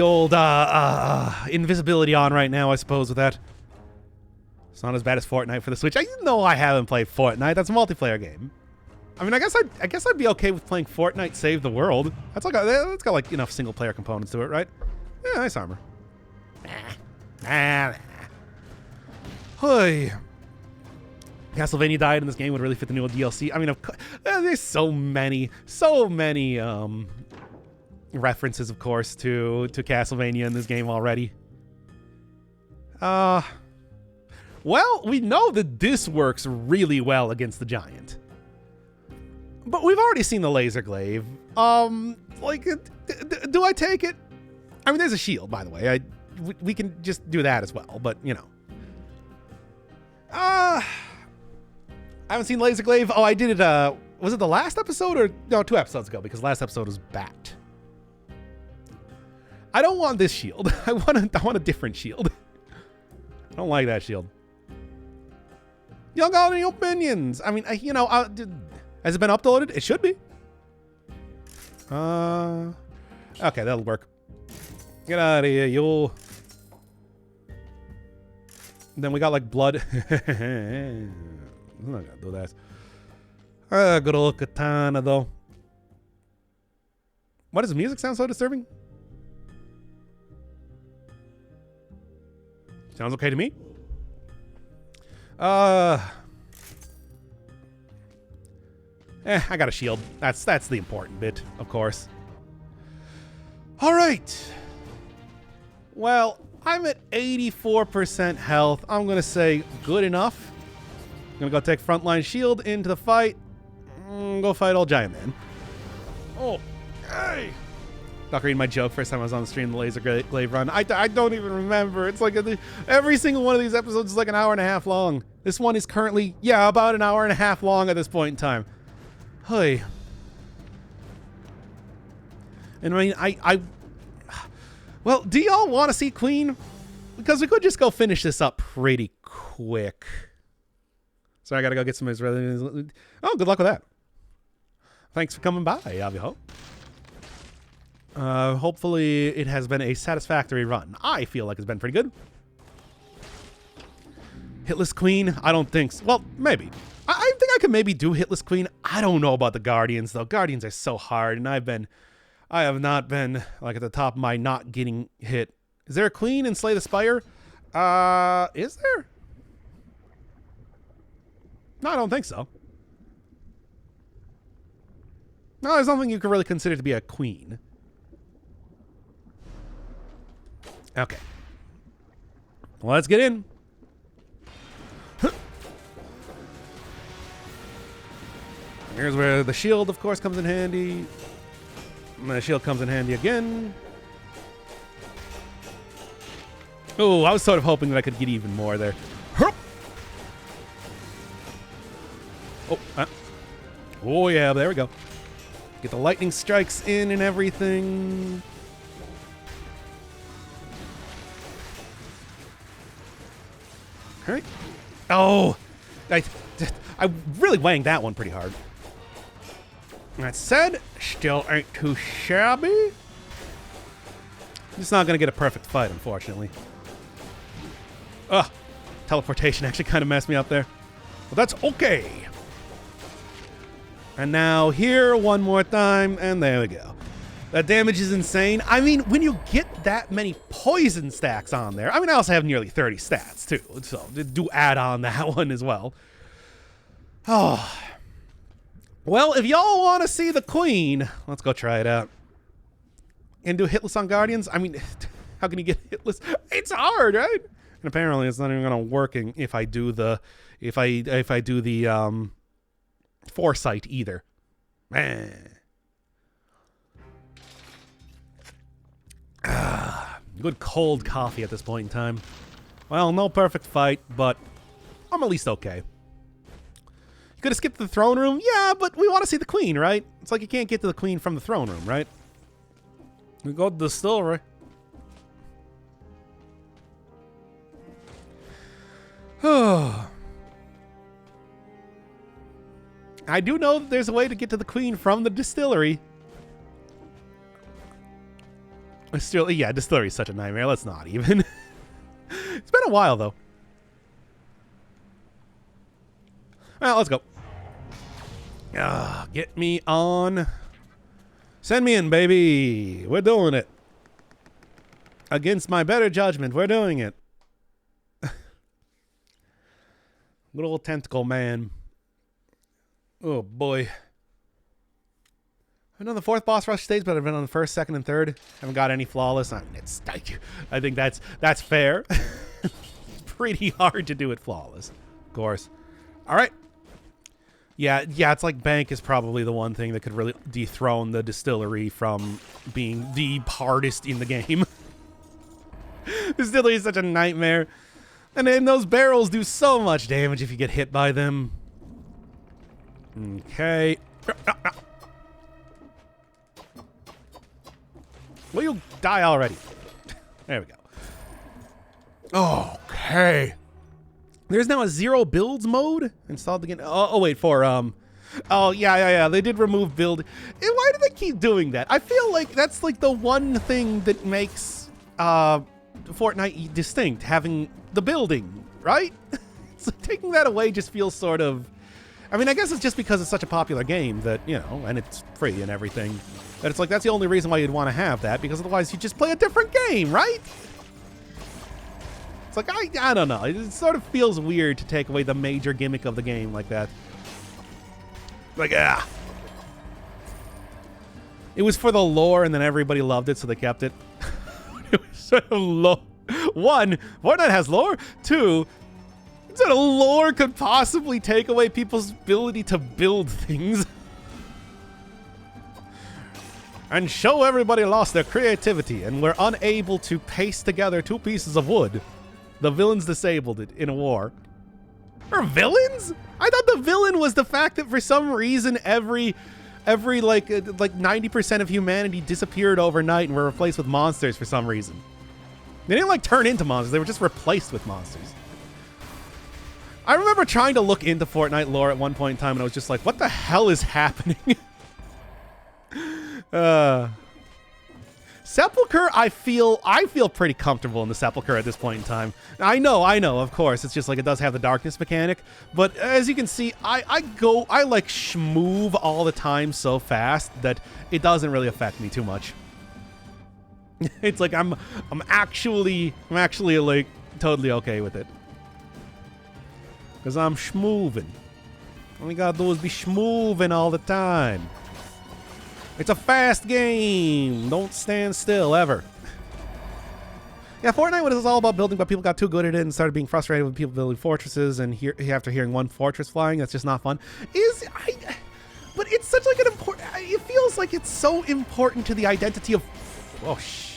old, invisibility on right now, I suppose, with that. It's not as bad as Fortnite for the Switch. I know I haven't played Fortnite. That's a multiplayer game. I mean, I guess I'd be okay with playing Fortnite Save the World. That's got like enough single player components to it, right? Yeah, nice armor. Hey. Castlevania died in this game would really fit the new DLC. I mean, there's so many references, of course, to Castlevania in this game already. Well, we know that this works really well against the giant. But we've already seen the laser glaive. Like, do I take it? I mean, there's a shield, by the way. We can just do that as well, but, you know. I haven't seen laser glaive. Oh, I did it, was it the last episode or... No, 2 episodes ago, because last episode was Bat. I don't want this shield. I want a different shield. I don't like that shield. You don't got any opinions. I mean, you know, has it been uploaded? It should be. Okay, that'll work. Get out of here, you. Then we got like blood. I'm not gonna do that. Good old katana, though. Why does the music sound so disturbing? Sounds okay to me. I got a shield. That's the important bit, of course. All right. Well, I'm at 84% health. I'm going to say good enough. I'm going to go take frontline shield into the fight. Go fight old giant man. Oh, hey. Not reading my joke first time I was on the stream, the laser glaive run. I don't even remember. It's like every single one of these episodes is like an hour and a half long. This one is currently, yeah, about an hour and a half long at this point in time. Hey. And I mean, well, do y'all want to see Queen? Because we could just go finish this up pretty quick. So I got to go get some of his... Oh, good luck with that. Thanks for coming by, Aviho. Hopefully it has been a satisfactory run. I feel like it's been pretty good. Hitless Queen? I don't think so. Well, maybe. I think I could maybe do Hitless Queen. I don't know about the Guardians, though. Guardians are so hard, and I have not been, like, at the top of my not getting hit. Is there a Queen in Slay the Spire? Is there? No, I don't think so. No, there's nothing you could really consider to be a Queen. Okay. Well, let's get in. Here's where the shield, of course, comes in handy. And the shield comes in handy again. Oh, I was sort of hoping that I could get even more there. Oh, yeah, there we go. Get the lightning strikes in and everything. All right. Oh, I really wanged that one pretty hard. That said, still ain't too shabby. Just not going to get a perfect fight, unfortunately. Ugh. Teleportation actually kind of messed me up there. But that's okay. And now here one more time, and there we go. That damage is insane. I mean, when you get that many poison stacks on there, I mean, I also have nearly 30 stats, too. So do add on that one as well. Oh. Well, if y'all want to see the Queen, let's go try it out. And do Hitless on Guardians? I mean, how can you get Hitless? It's hard, right? And apparently it's not even going to working if I do the Foresight either. Man. Good cold coffee at this point in time. Well, no perfect fight, but I'm at least okay. You could have skipped the throne room? Yeah, but we want to see the Queen, right? It's like you can't get to the Queen from the throne room, right? We go to the distillery. Oh. I do know that there's a way to get to the Queen from the distillery. Still, yeah, distillery is such a nightmare. Let's not even. It's been a while, though. Well, let's go. Get me on. Send me in, baby. We're doing it. Against my better judgment, we're doing it. Little tentacle man. Oh, boy. I've been on the 4th boss rush stage, but I've been on the 1st, 2nd, and 3rd. Haven't got any flawless. I mean, I think that's fair. It's pretty hard to do it flawless, of course. All right. Yeah, it's like Bank is probably the one thing that could really dethrone the distillery from being the hardest in the game. Distillery is such a nightmare. And then those barrels do so much damage if you get hit by them. Okay. Will you die already? There we go. Okay. There's now a 0 builds mode installed again. Oh wait, for oh yeah. They did remove build. Why do they keep doing that? I feel like that's like the one thing that makes Fortnite distinct, having the building, right? So taking that away just feels sort of. I mean, I guess it's just because it's such a popular game that, you know, and it's free and everything, that it's like that's the only reason why you'd want to have that, because otherwise you just play a different game, right? It's like, I don't know. It sort of feels weird to take away the major gimmick of the game like that. Like, It was for the lore, and then everybody loved it, so they kept it. It was sort of low. 1, Fortnite has lore. 2, sort of lore could possibly take away people's ability to build things. And show everybody lost their creativity and were unable to paste together 2 pieces of wood. The villains disabled it in a war. Or villains? I thought the villain was the fact that for some reason every like 90% of humanity disappeared overnight and were replaced with monsters for some reason. They didn't like turn into monsters, they were just replaced with monsters. I remember trying to look into Fortnite lore at one point in time, and I was just like, what the hell is happening? Sepulcher, I feel pretty comfortable in the Sepulcher at this point in time. I know, of course, it's just like it does have the darkness mechanic, but as you can see, I like schmoove all the time so fast that it doesn't really affect me too much. It's like I'm actually like totally okay with it. Cause I'm schmooving. All you gotta do is be schmooving all the time. It's a fast game. Don't stand still, ever. Yeah, Fortnite was all about building, but people got too good at it and started being frustrated with people building fortresses, and after hearing one fortress flying, that's just not fun. But it's such like an important... It feels like it's so important to the identity of... Oh, shh.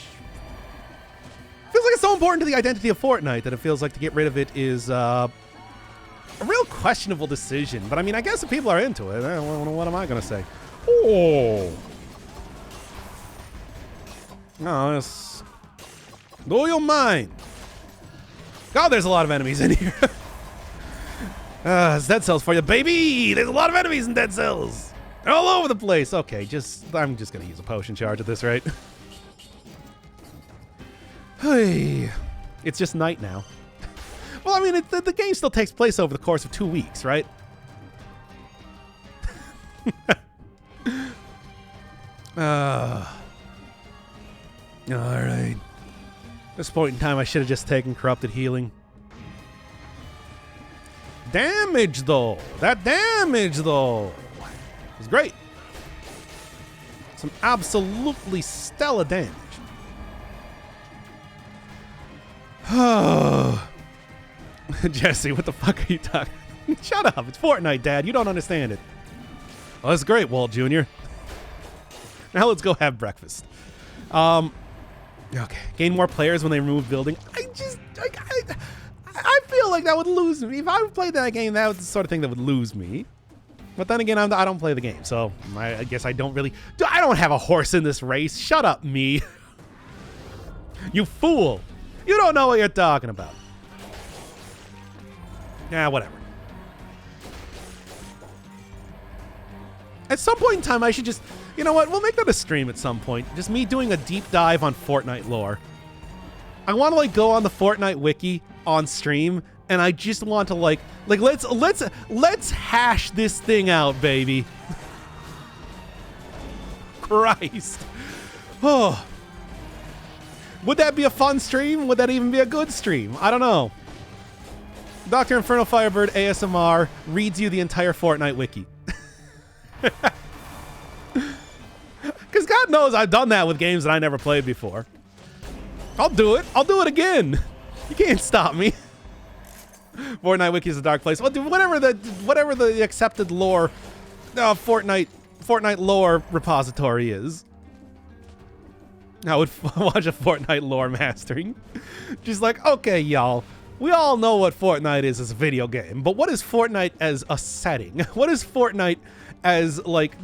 It feels like it's so important to the identity of Fortnite that it feels like to get rid of it is a real questionable decision. But I mean, I guess if people are into it, what am I going to say? Oh. No, it's... Do you mind? God, there's a lot of enemies in here. It's Dead Cells for you, baby! There's a lot of enemies in Dead Cells! They're all over the place! Okay, I'm just gonna use a potion charge at this rate. Hey, it's just night now. Well, I mean, the game still takes place over the course of 2 weeks, right? Alright. At this point in time, I should have just taken Corrupted Healing. Damage, though. That damage, though. It's great. Some absolutely stellar damage. Jesse, what the fuck are you talking? Shut up. It's Fortnite, Dad. You don't understand it. Oh, that's great, Walt Jr. Now let's go have breakfast. Okay. Gain more players when they remove building. I feel like that would lose me. If I played that game, that was the sort of thing that would lose me. But then again, I don't play the game, so I guess I don't really... I don't have a horse in this race. Shut up, me. You fool. You don't know what you're talking about. Yeah, whatever. At some point in time, I should just... You know what? We'll make that a stream at some point. Just me doing a deep dive on Fortnite lore. I want to like go on the Fortnite wiki on stream, and I just want to like let's hash this thing out, baby. Christ. Oh. Would that be a fun stream? Would that even be a good stream? I don't know. Dr. Inferno Firebird ASMR reads you the entire Fortnite wiki. Because God knows I've done that with games that I never played before. I'll do it. I'll do it again. You can't stop me. Fortnite wiki is a dark place. Well, dude, whatever the accepted lore, Fortnite lore repository is. I would watch a Fortnite lore mastering. Just like, okay, y'all. We all know what Fortnite is as a video game, but what is Fortnite as a setting? What is Fortnite as like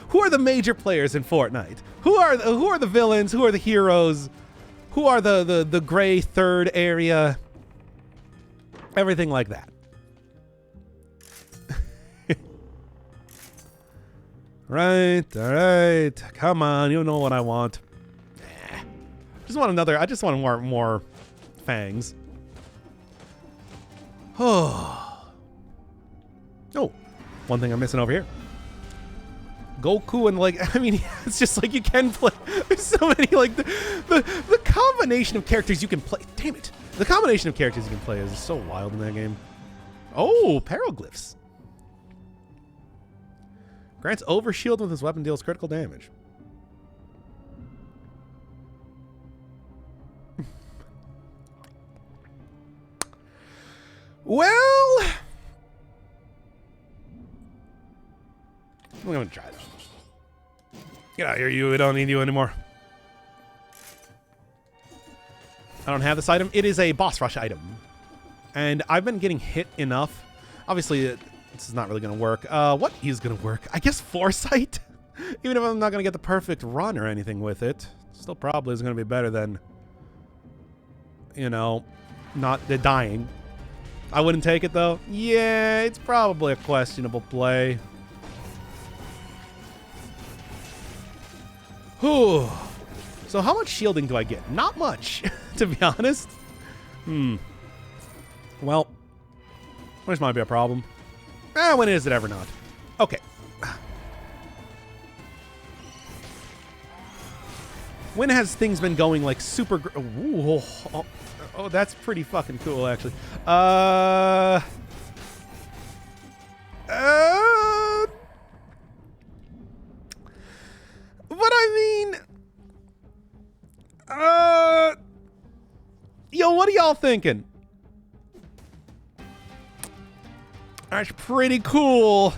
who are the major players in Fortnite? Who are the villains? Who are the heroes? Who are the gray third area? Everything like that. Right, all right. Come on, you know what I want. I just want more fangs. Oh, one thing I'm missing over here. Goku and like, I mean, it's just like you can play. There's so many like the combination of characters you can play. Damn it, the combination of characters you can play is so wild in that game. Oh, Peroglyphs. Grants overshield with his weapon, deals critical damage. Well, I'm gonna try that. Get out of here, you. I don't need you anymore. I don't have this item. It is a boss rush item. And I've been getting hit enough. Obviously, this is not really gonna work. What is gonna work? I guess Foresight? Even if I'm not gonna get the perfect run or anything with it, still probably is gonna be better than, you know, not the dying. I wouldn't take it, though. Yeah, it's probably a questionable play. Whew. So how much shielding do I get? Not much, to be honest. Well, this might be a problem. When is it ever not? Okay. When has things been going like super... Ooh, oh, that's pretty fucking cool, actually. But I mean... Yo, what are y'all thinking? That's pretty cool.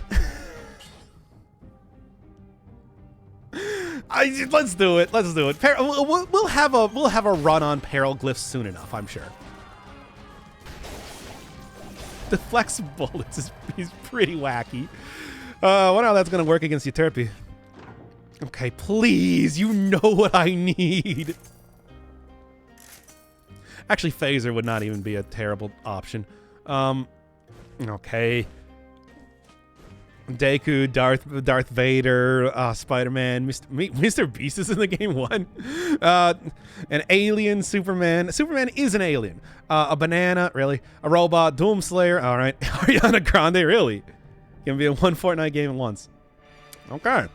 Let's do it. Let's do it. We'll have a run on peril glyphs soon enough, I'm sure. The flex bullets is pretty wacky. I wonder how that's gonna work against Euterpe. Okay, please, you know what I need. Actually, phaser would not even be a terrible option. Okay. Deku, Darth Vader, Spider-Man, Mr. Beast is in the game. One, an alien, Superman. Superman is an alien. A banana, really? A robot, Doomslayer. All right, Ariana Grande, really? Can be a one Fortnite game at once. Okay.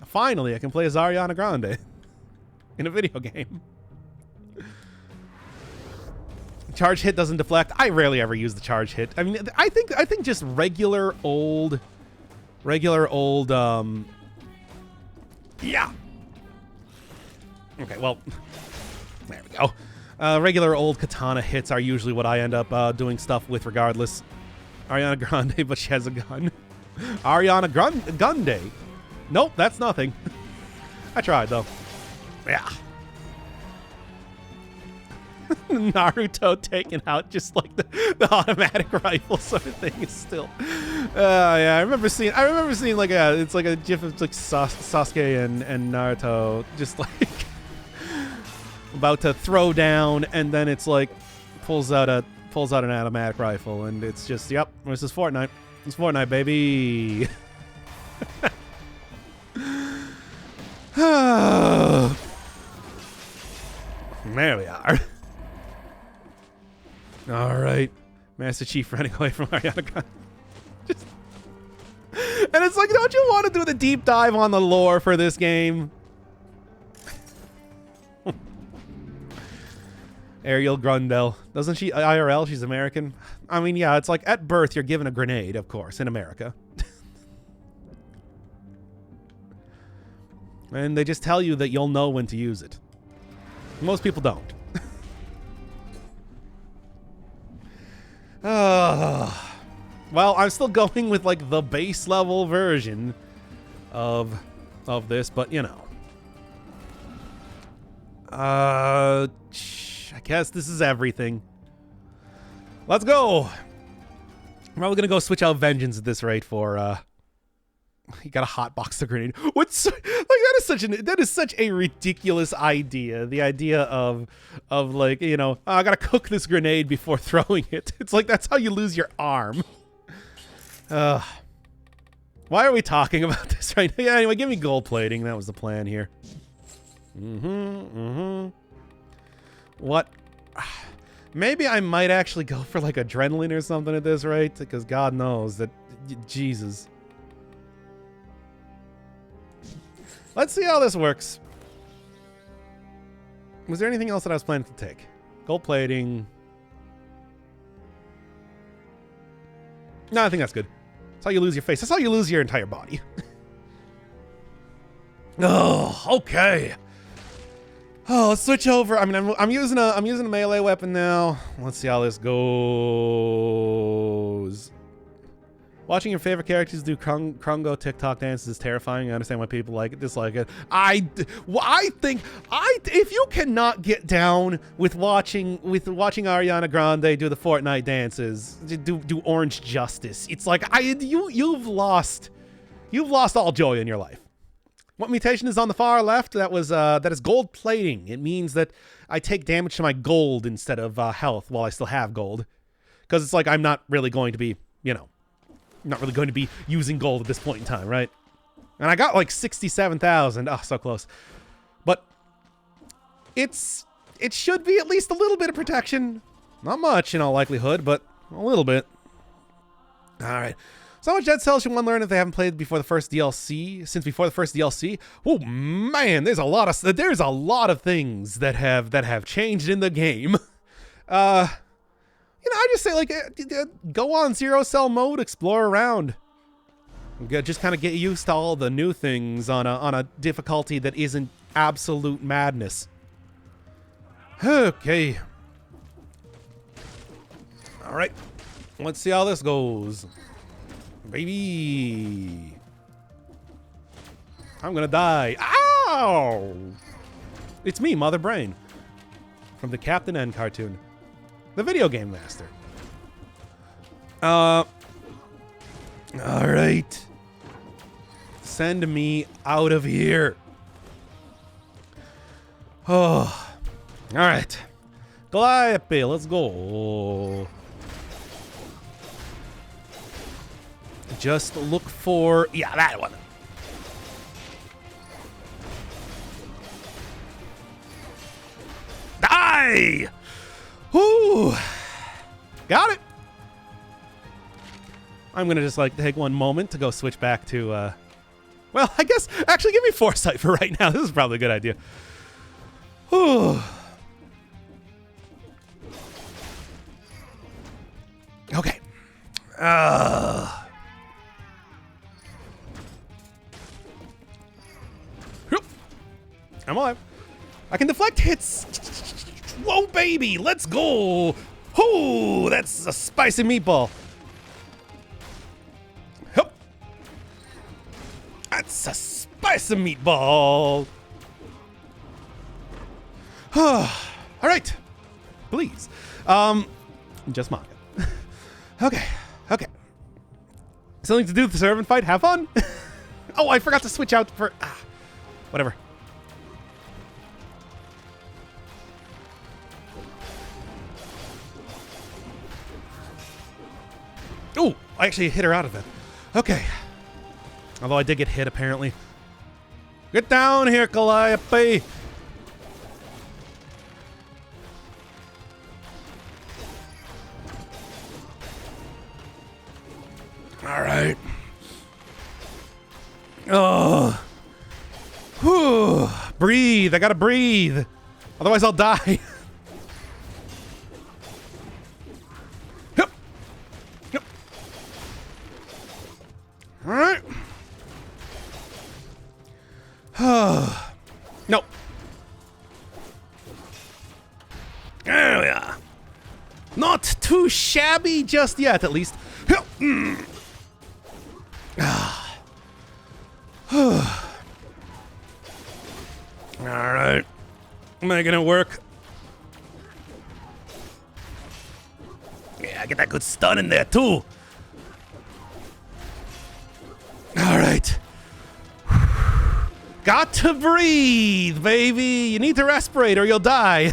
Finally, I can play as Ariana Grande in a video game. Charge hit doesn't deflect. I rarely ever use the charge hit. I mean, I think just regular old, yeah. Okay, well, there we go. Regular old katana hits are usually what I end up doing stuff with regardless. Ariana Grande, but she has a gun. Ariana Grande. Nope, that's nothing. I tried, though. Yeah. Naruto taking out just like the automatic rifle sort of thing is still. Yeah, I remember seeing like it's like a gif of like Sasuke and Naruto just like about to throw down, and then it's like pulls out an automatic rifle, and it's just, yep, this is Fortnite. It's Fortnite, baby. There we are. All right, Master Chief running away from Ariana Grande. And it's like, don't you want to do the deep dive on the lore for this game? Ariel Grundel. Doesn't she IRL? She's American. I mean, yeah, it's like at birth you're given a grenade, of course, in America. And they just tell you that you'll know when to use it. Most people don't. Well, I'm still going with like the base level version of this, but you know. I guess this is everything. Let's go. I'm probably gonna go switch out Vengeance at this rate for you gotta hotbox the grenade. What's like that is such a ridiculous idea. The idea of like, you know, I gotta cook this grenade before throwing it. It's like that's how you lose your arm. Why are we talking about this right now? Yeah, anyway, give me gold plating. That was the plan here. What? Maybe I might actually go for like adrenaline or something at this rate, because God knows that, Jesus. Let's see how this works. Was there anything else that I was planning to take? Gold plating. No, I think that's good. That's how you lose your face. That's how you lose your entire body. Oh, okay. Oh, let's switch over. I mean, I'm using a melee weapon now. Let's see how this goes. Watching your favorite characters do Krungo TikTok dances is terrifying. I understand why people like it, dislike it. I think if you cannot get down with watching Ariana Grande do the Fortnite dances, do Orange Justice, it's like you've lost all joy in your life. What mutation is on the far left? That is gold plating. It means that I take damage to my gold instead of health while I still have gold, because it's like I'm not really going to be, you know. Not really going to be using gold at this point in time, right? And I got like 67,000. Oh, so close. But it should be at least a little bit of protection. Not much in all likelihood, but a little bit. All right. So much Dead Cells you want to learn if they haven't played before the first DLC. Since before the first DLC, oh man, there's a lot of things that have changed in the game. I just say, like, go on Zero Cell mode, explore around. Just kind of get used to all the new things on a difficulty that isn't absolute madness. Okay. All right. Let's see how this goes. Baby. I'm gonna die. Ow! It's me, Mother Brain. From the Captain N cartoon. The video game master. Alright. Send me out of here. Oh. Alright. Calliope, let's go. Just look for... Yeah, that one. Die! Whoo! Got it! I'm gonna just, like, take one moment to go switch back to, well, I guess... Actually, give me Foresight for right now. This is probably a good idea. Whew. Okay. I'm alive. I can deflect hits. Whoa, baby. Let's go. Ooh, that's a spicy meatball. Hup. That's a spicy meatball. All right. Please. Just mock it. Okay. Okay. Something to do with the servant fight. Have fun. Oh, I forgot to switch out for... whatever. Oh, I actually hit her out of it. Okay. Although I did get hit, apparently. Get down here, Calliope. All right. Oh. Whew. Breathe. I gotta breathe. Otherwise, I'll die. All right. No. There we are. Not too shabby just yet, at least. All right. Making it work. Yeah, get that good stun in there, too. All right. Got to breathe, baby. You need to respirate or you'll die.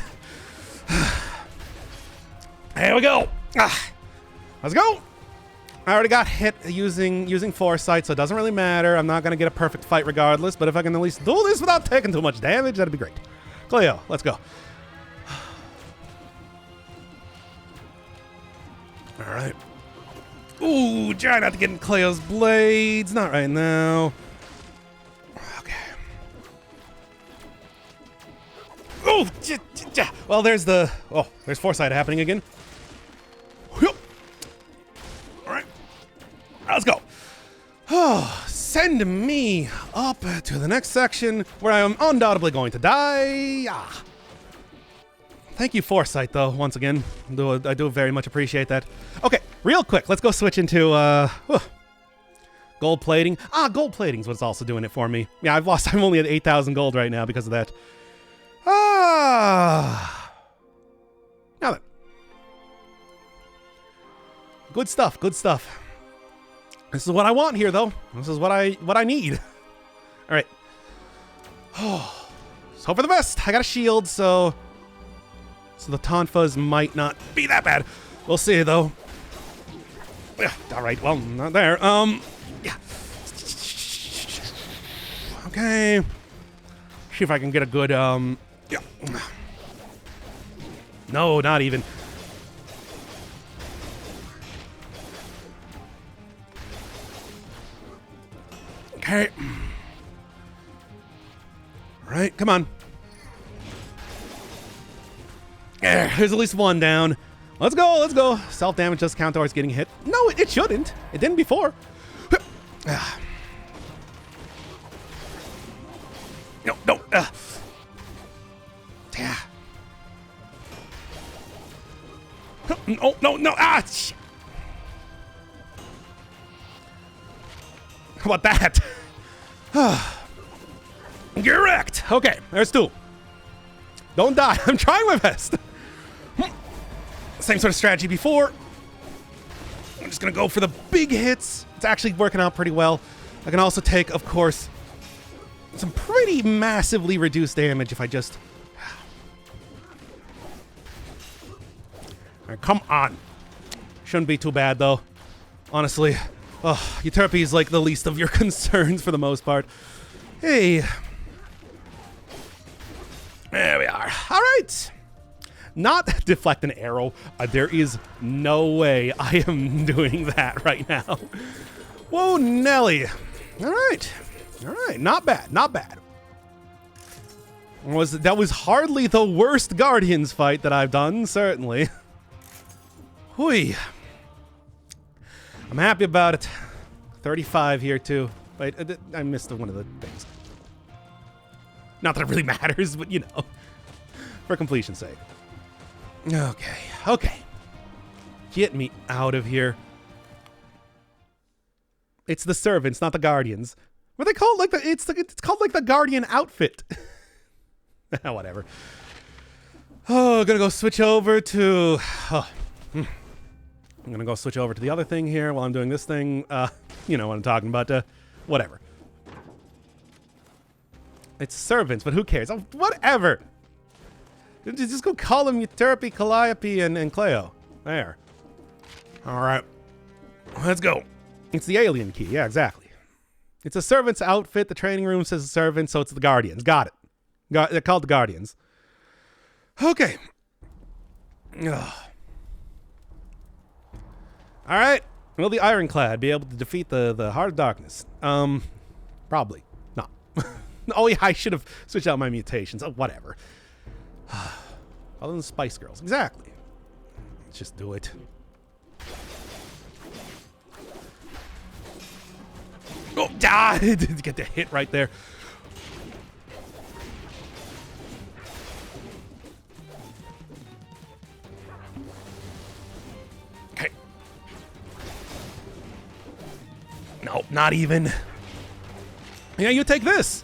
There we go. Let's go. I already got hit using Foresight, so it doesn't really matter. I'm not going to get a perfect fight regardless, but if I can at least do this without taking too much damage, that'd be great. Cleo, let's go. All right. Ooh, try not to get in Cleo's blades. Not right now. Okay. Oh, well, there's the... Oh, there's Foresight happening again. All right. Let's go. Oh, send me up to the next section where I am undoubtedly going to die. Thank you, Foresight, though, once again. I do very much appreciate that. Okay, real quick, let's go switch into gold plating. Gold plating is what's also doing it for me. Yeah, I'm only at 8,000 gold right now because of that. Now then. Good stuff, good stuff. This is what I want here, though. This is what I need. All right. Oh, let's hope for the best. I got a shield, so the taunt fuzz might not be that bad. We'll see, though. Yeah, all right, well, not there. Yeah. Okay. See if I can get a good Yeah. No, not even. Okay. All right, come on. There's at least one down. Let's go, let's go. Self-damage does count towards getting hit. No, it shouldn't. It didn't before. No, no. Yeah. No, no, no. Ah, shit. How about that? Get wrecked. Okay, there's two. Don't die. I'm trying my best. Same sort of strategy before. I'm just going to go for the big hits. It's actually working out pretty well. I can also take, of course, some pretty massively reduced damage if I just... All right, come on. Shouldn't be too bad, though. Honestly. Oh, Euterpe is like the least of your concerns for the most part. Hey. There we are. All right. Not deflect an arrow. There is no way I am doing that right now. Whoa, Nelly. All right. All right. Not bad. Not bad. That was hardly the worst Guardians fight that I've done, certainly. Hui. I'm happy about it. 35 here, too. Wait, I missed one of the things. Not that it really matters, but, you know, for completion's sake. Okay, okay. Get me out of here. It's the servants, not the guardians. What are they called? Like it's called like the guardian outfit. Whatever. Oh, I'm gonna go switch over to. I'm gonna go switch over to the other thing here while I'm doing this thing. You know what I'm talking about. Whatever. It's servants, but who cares? Oh, whatever. Just go call them Euterpe, Calliope, and Cleo. There. All right. Let's go. It's the alien key. Yeah, exactly. It's a servant's outfit. The training room says servant, so it's the guardians. Got it. They're called the guardians. Okay. Ugh. All right. Will the Ironclad be able to defeat the Heart of Darkness? Probably not. Oh, yeah, I should have switched out my mutations. Oh, whatever. Other than Spice Girls. Exactly. Let's just do it. Oh, ah, didn't get the hit right there. Okay. No, not even. Yeah, you take this.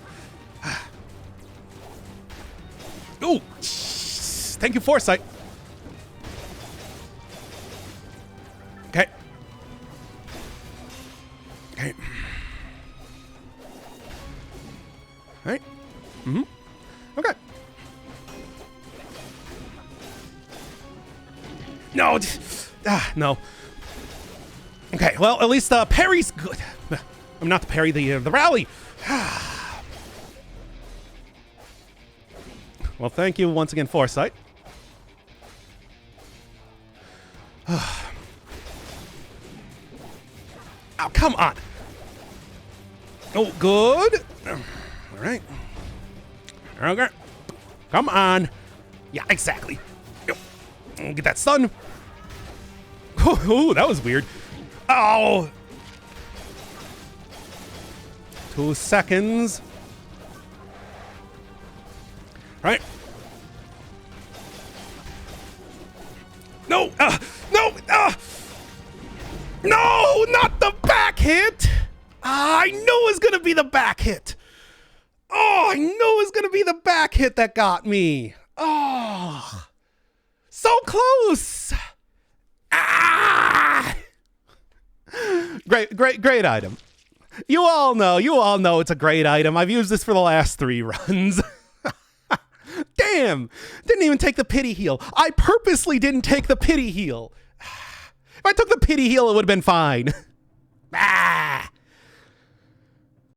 Ooh, thank you, Foresight. Okay. Okay. All right. Mm-hmm. Okay. No. No. Okay, well, at least parry's good. I'm not to parry the rally. Well, thank you once again, Foresight. Oh, come on. Oh, good. All right. Okay. Come on. Yeah, exactly. Get that stun. Oh, that was weird. Oh. 2 seconds. Right. No, no, no, not the back hit. I knew it was going to be the back hit. Oh, I knew it was going to be the back hit that got me. Oh, so close. Ah. Great item. You all know it's a great item. I've used this for the last 3 runs. Damn! Didn't even take the pity heal. I purposely didn't take the pity heal. If I took the pity heal, it would have been fine. Ah!